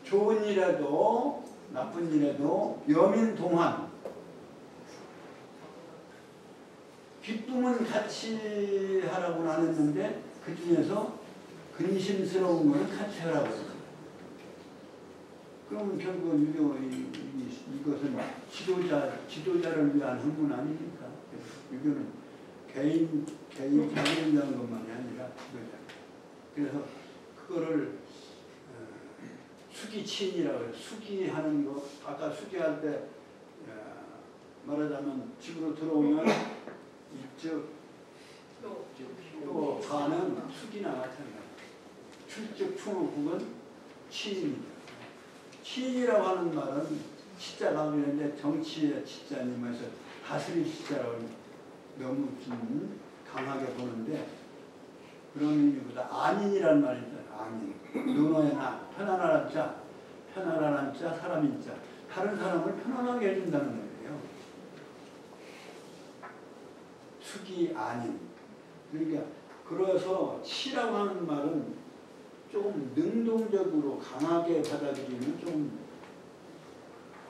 좋은 일에도 나쁜 일에도 여민 동안 기쁨은 같이 하라고는 안 했는데 그 중에서 근심스러운 거는 같이 하라고 했어요. 그러면 결국은 이것은 지도자를 위한 학문 아닙니까? 유교는 개인 자기를 위한 것만이 아니라 그거죠. 그래서 그거를 수기치인이라고 해요. 수기하는 거. 아까 수기할 때 말하자면 집으로 들어오면 이쪽 또 가는 수기나 마찬가지. 출적 충후국은 치인입니다. 치인이라고 하는 말은 치자가 그런데 정치의 치자님에서 다스릴 치자라고 너무 좀 강하게 보는데 그런 의미보다 안인이라는 말이 있잖아요. 안인. 논어에나 편안한 자, 편안한 자, 사람인 자. 다른 사람을 편안하게 해준다는 거예요. 수기 안인. 그러니까 그래서 치라고 하는 말은 조금 능동적으로 강하게 받아들이면 좀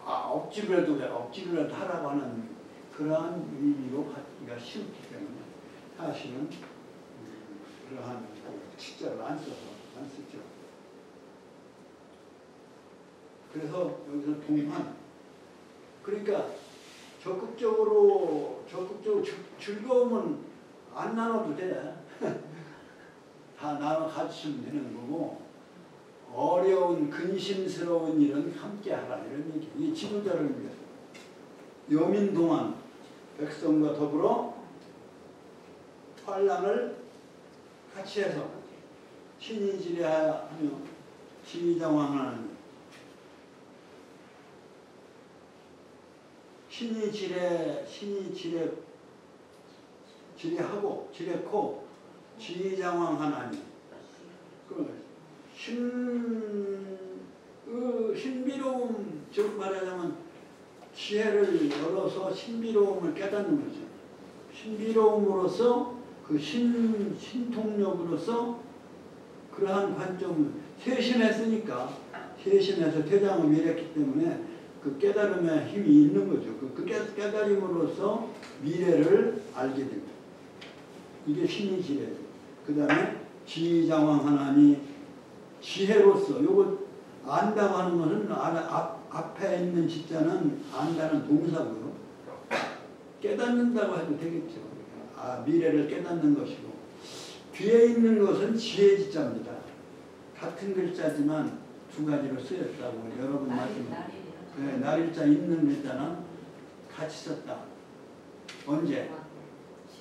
억지로라도 하라고 하는 그러한 의미로 받기가 쉽기 때문에 사실은 그러한 치자를 안 쓰죠. 그래서 여기서 동환. 그러니까 적극적으로 즐거움은 안 나눠도 돼. 다 나눠 가지시면 되는 거고 어려운 근심스러운 일은 함께 하라 이런 얘기. 이 지도자를 위해서 여민동안 백성과 더불어 환란을 같이 해서 신이 지례하며 지휘장황하는 신이 지례하고 지례코 지휘장황하나니 신비로움, 즉 말하자면 지혜를 열어서 신비로움을 깨닫는 거죠. 신비로움으로써 그 신통력으로서 그러한 관점을 세심했으니까 세심해서 퇴장을 미랬기 때문에 그 깨달음의 힘이 있는 거죠. 그 깨달음으로써 미래를 알게 됩니다. 이게 신이 지혜죠. 그 다음에 지휘장황하나니 지혜로서 요거 안다고 하는 것은 앞에 있는 지자는 안다는 동사고요. 깨닫는다고 해도 되겠죠. 미래를 깨닫는 것이고 뒤에 있는 것은 지혜 지자입니다. 같은 글자지만 두 가지로 쓰였다고 여러 번 말씀드렸습니다. 네, 날일자 있는 글자는 같이 썼다. 언제?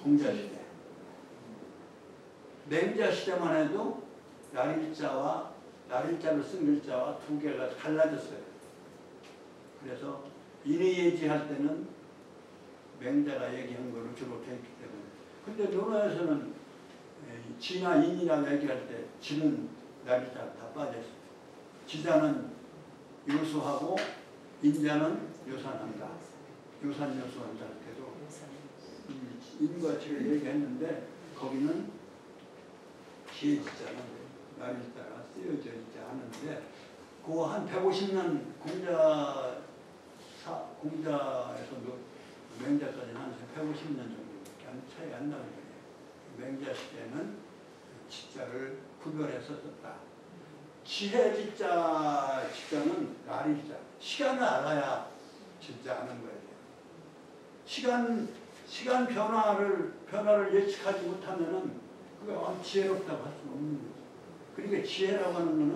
공자시대. 맹자시대만 해도 날일자로 쓴 글자와 두 개가 달라졌어요. 그래서 인의예지 할 때는 맹자가 얘기한 거로 주로 되어 있기 때문에. 근데 논어에서는 지나 인이라고 얘기할 때 지는 날일자가 다 빠졌어요. 지자는 요수하고 인자는 요산한다. 요산요수한다 할 때도 인과 지를 얘기했는데 거기는 지혜지자는 날일자가 쓰여져 있지 않은데 그 한 150년 공자에서도 맹자까지는 한 150년 정도밖에 차이 안 나는 거예요. 맹자 시대는 지자를 구별해서 썼다. 지혜지자는 날일자. 시간을 알아야 진짜 아는 거예요. 시간 변화를 예측하지 못하면은 그게 지혜롭다고 할 수는 없는 거죠. 그러니까 지혜라고 하는 거는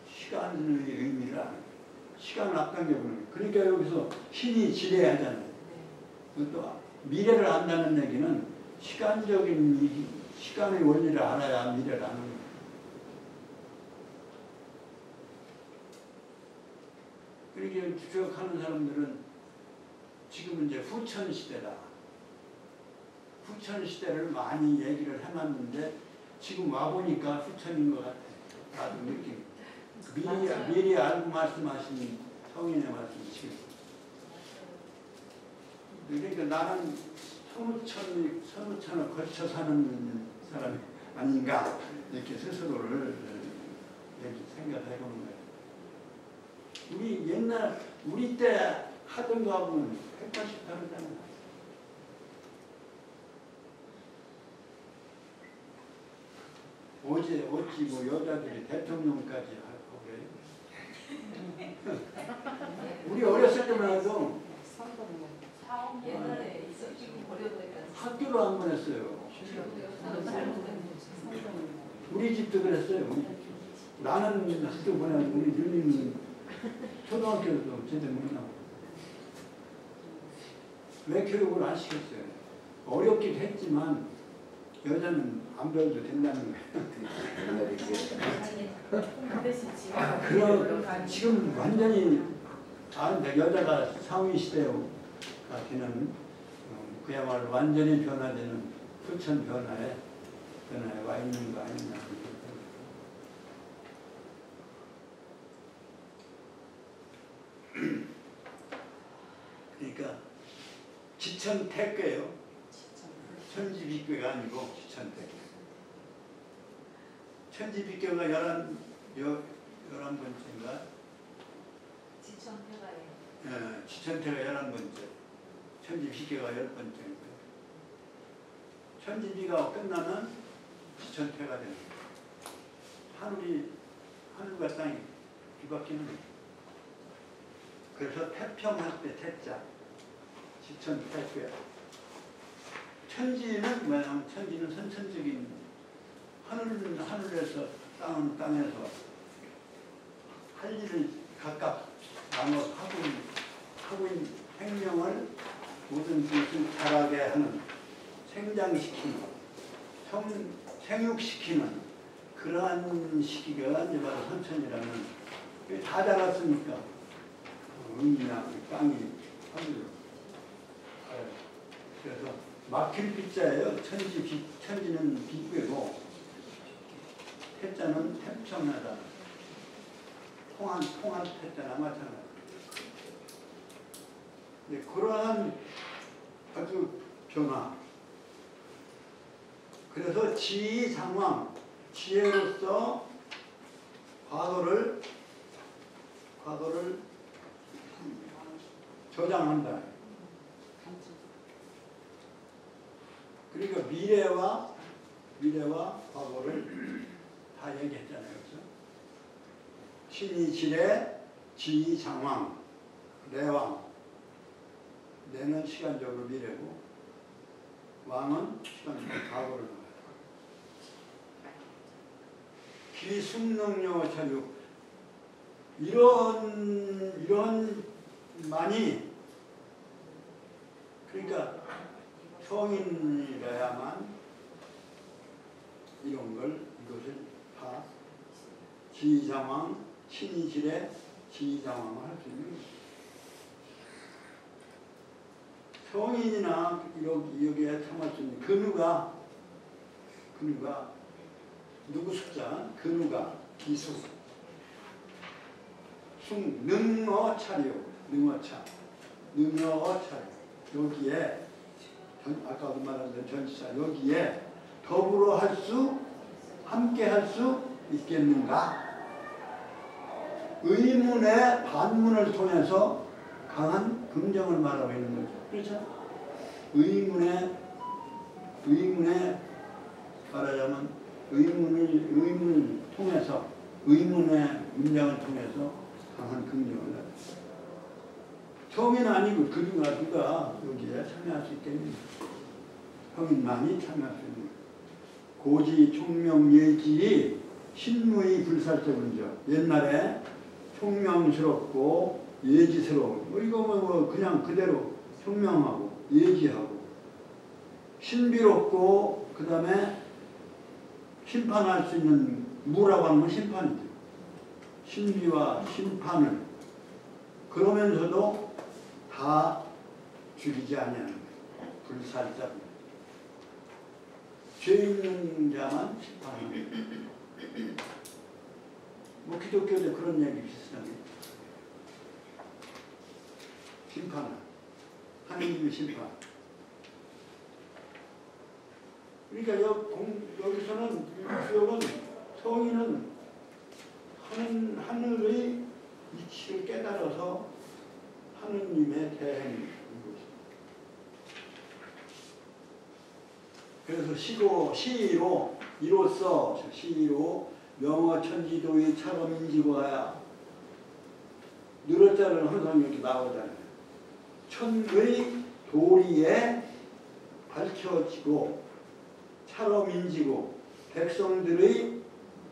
시간의 의미를 아는 거예요. 시간을 앞당겨보는 거예요. 그러니까 여기서 신이 지혜하잖아요. 또 미래를 안다는 얘기는 시간의 원리를 알아야 미래를 아는 거예요. 그렇게 추적하는 사람들은 지금은 이제 후천시대다. 후천시대를 많이 얘기를 해놨는데 지금 와보니까 후천인 것 같아요. 나도 느낌. 미리 알고 말씀하신 성인의 말씀이시고. 그러니까 나는 선우천을 거쳐 사는 사람이 아닌가 이렇게 스스로를 생각해보는 거예요. 우리 때 하던 거하고는 180 다르잖아요. 어찌 뭐 여자들이 대통령까지 하고 그래요? 우리 어렸을 때만 해도 옛날에 있었지고 버려버릴까 학교를 안 보냈어요. 우리 집도 그랬어요. 우리 집도. 나는 학교 보내고 우리 누님은 초등학교도 제대로 못 나오고. 왜 교육을 안 시켰어요? 어렵긴 했지만 여자는 안 배워도 된다는 거예요. 그럼 지금 완전히 다른데 여자가 상위 시대가 되는 그야말로 완전히 변화되는 후천 변화에 와 있는 거 아니냐. 그러니까 지천택교예요. 천지비교가 아니고 지천택교. 천지비교가 11번째인가? 지천태가예요. 지천태가 11번째. 천지비교가 10번째인 거예요. 천지비가 끝나면 지천태가 되는 거예요. 하늘과 땅이 뒤바뀌는 거예요. 그래서 태평할 때 태자. 지천태교야. 천지는 뭐냐면 천지는 선천적인 하늘에서 땅에서 할 일을 각각 나눠 하고 있는 생명을 모든 것을 자라게 하는 생장시키는 생육시키는 그러한 시기가 이제 바로 선천이라는 다 자랐으니까 음이나 땅이 하늘로 그래서 막힐 빛자예요. 천지는 빛괴고 태자는 태평하다. 통한 태자나 마찬가지. 네, 그러한 아주 변화. 그래서 지휘장왕, 지혜로서 과거를 저장한다. 그러니까 미래와 과거를 다 얘기했잖아요. 그렇죠? 신이 지혜, 지휘장왕, 내왕. 내는 시간적으로 미래고 왕은 시간적으로 과거를 나가요. 기숙능력 차육 이런 많이 그러니까 성인이라야만 이것을 다 지휘장왕, 신이 지혜, 지휘장왕을 할 수 있는 거예요. 성인이나 여기에 참할 수 있는 근우가 누구 숫자? 근우가 기수 숭 능어 차려 능어차 여기에 아까도 말한 전치사 여기에 더불어 함께 할 수 있겠는가? 의문의 반문을 통해서 강한 긍정을 말하고 있는 거죠. 그렇죠? 의문에 말하자면 의문을 통해서 의문의 문장을 통해서 강한 긍정을 하죠. 성인 아니고 그류가 누가 여기에 참여할 수 있겠니? 성인만이 참여할 수 있는 고지 총명 예지 신무의 불살적은죠. 옛날에 총명스럽고 예지스러운 이거 그냥 그대로 총명하고 예지하고 신비롭고 그 다음에 심판할 수 있는 무라고 하는 건 심판이죠. 신비와 심판을 그러면서도 다 죽이지 아니하는 거예요. 불살자 죄 있는 자만 심판하는 거예요. 기독교도 그런 얘기 비슷하게 심판을 하느님의 심판. 그러니까 여기서는 구역은 성인은 하늘의 이치를 깨달아서 하느님의 대행인 것입니다. 그래서 시로 명어천지도의 차범인지고야 늘어자를 항상 이렇게 나오잖아요. 천의 도리에 밝혀지고 차로민지고 백성들의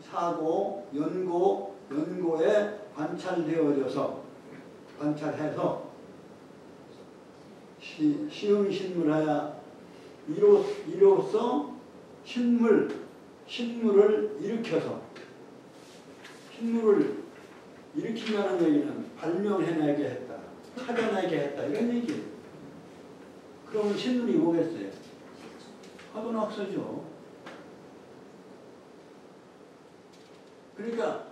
사고 연고에 관찰되어져서 관찰해서 시흥신물하여 이로써 신물을 일으켜서 신물을 일으킨다는 얘기는 발명해내게 했다, 찾아내게 했다 이런 얘기예요. 그러면 신물이 뭐겠어요? 화두낙서죠. 그러니까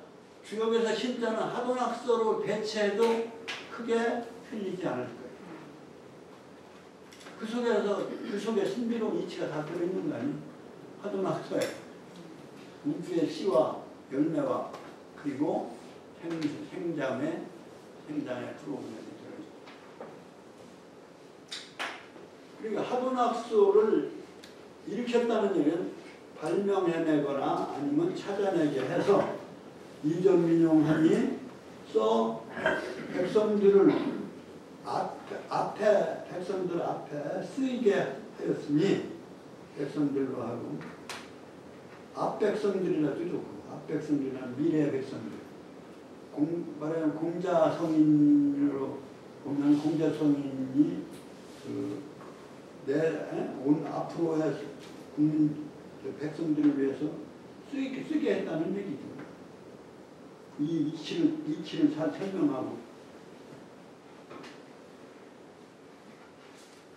주역에서 신자는 화두낙서로 대체해도 크게 틀리지 않을 거예요. 그 속에 신비로운 이치가 다 들어있는 거 아니에요? 화두낙서에 우주의 씨와 열매와 그리고 생장의 프로그램이 들어있어요. 그러니까 화두낙서를 일으켰다는 얘기는 발명해내거나 아니면 찾아내게 해서 이전민용하니 백성들 앞에 쓰이게 하였으니 백성들로 하고 앞백성들이라도 좋고 앞백성들이란 미래 백성들 말하면 공자성인으로 보면 공자성인이 온 앞으로의 국민 백성들을 위해서 쓰게 했다는 얘기죠. 이 이치를 잘 설명하고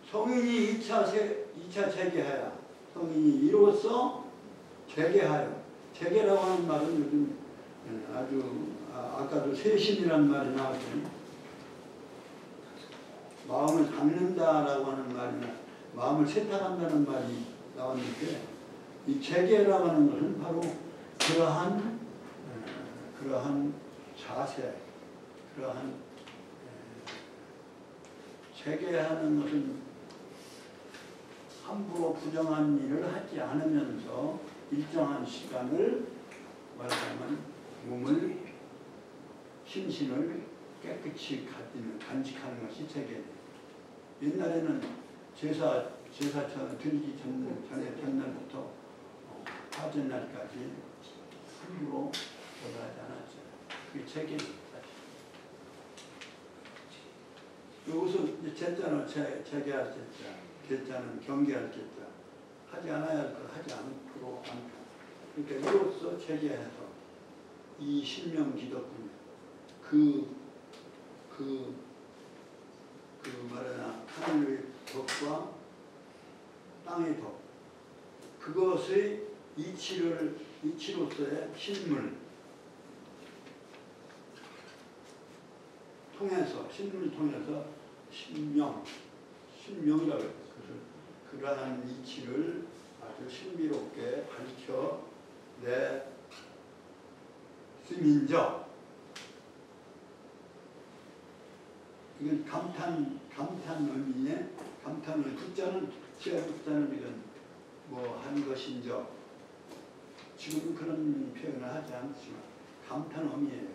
성인이 2차 재계하여 성인이 이로써 재계하여 재계라고 하는 말은 요즘 아주 아까도 세심이라는 말이 나왔더니 마음을 닦는다라고 하는 말이나 마음을 세탁한다는 말이 나왔는데 이 재계라고 하는 것은 바로 그러한 자세, 그러한 재계하는 것은 함부로 부정한 일을 하지 않으면서 일정한 시간을 말하자면 몸을 심신을 깨끗이 간직하는 것이 재계. 옛날에는 제사 드리기 전에 전날부터 화전날까지 함부로 보다하지 않았죠. 그게 재계입니다. 여기서 제자는 재계할 제자, 계자는 경계할 계자, 하지 않아야 할 것 하지 않고 않고. 그러니까 이로써 재계해서 이 신명기덕분 말하나 하늘의 덕과 땅의 덕 그것의 이치로서의 신물 신물을 통해서 신명이라고 해요. 그러한 이치를 아주 신비롭게 밝혀냈으민저 이건 감탄 의미에 감탄을 지하국자는 이건 뭐 한 것인저 지금 그런 표현을 하지 않지만 감탄 의미예요.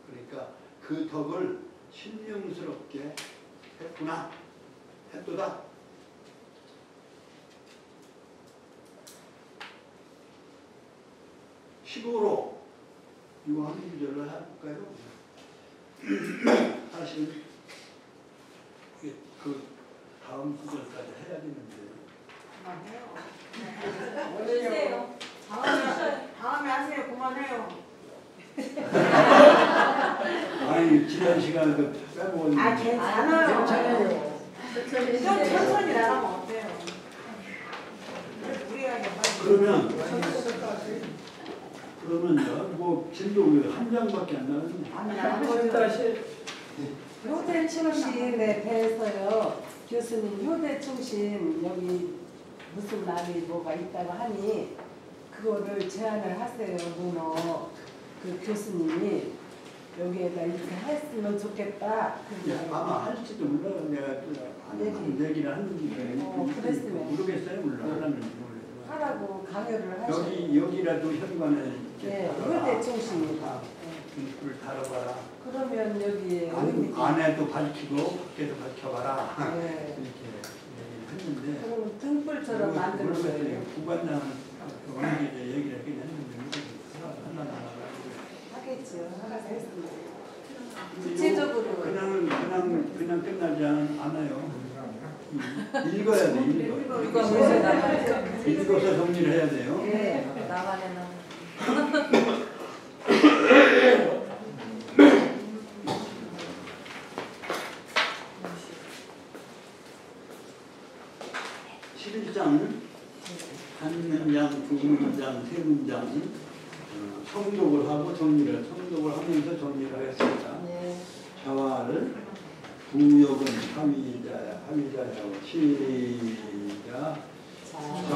그러니까 그 덕을 신명스럽게 했도다. 식으로 이거 한 구절을 해볼까요? 사실 그 다음 구절까지 해야 되는데 주세요. 다음에 하세요. 그만해요. 아니 지난 시간에 빼먹었는데 괜찮아요. 좀 천천히 나가면 어때요? 그러면요 뭐 진도 왜 한 장밖에 안 나왔는데 효대 충신에 대해서요. 교수님 효대 충신 여기 무슨 날이 뭐가 있다고 하니 그거를 제안을 하세요. 문어 그 교수님이 여기에다 이렇게 했으면 좋겠다. 아마 할지도 몰라. 내가 얘기를 하는지 그랬으면 모르겠어요. 하는지 모르겠어요. 하라고 강요를 하시고 여기라도 현관에 효대 충신이다. 불 달아봐라. 그러면 여기 안에도 밝히고 밖에도 밝혀봐라. 네. 이렇게 얘기를 했는데 그럼 시골처럼 만드는 거예요. 부관장은 어머니 이제 얘기를 하긴 했는데 하나 하겠죠. 하나서 했습니다. 근데 구체적으로. 그냥 끝나지 않아요. 읽어야 돼. 읽어. 누가 먼저 나가요? 읽어서 정리를 해야 돼요. 네. 나가려면 11장 한 문장, 두 문장, 세 문장 성독을 하고 성독을 하면서 정리를 하겠습니다. 네. 자화를 부역은 하위자야 하고 시작. 자.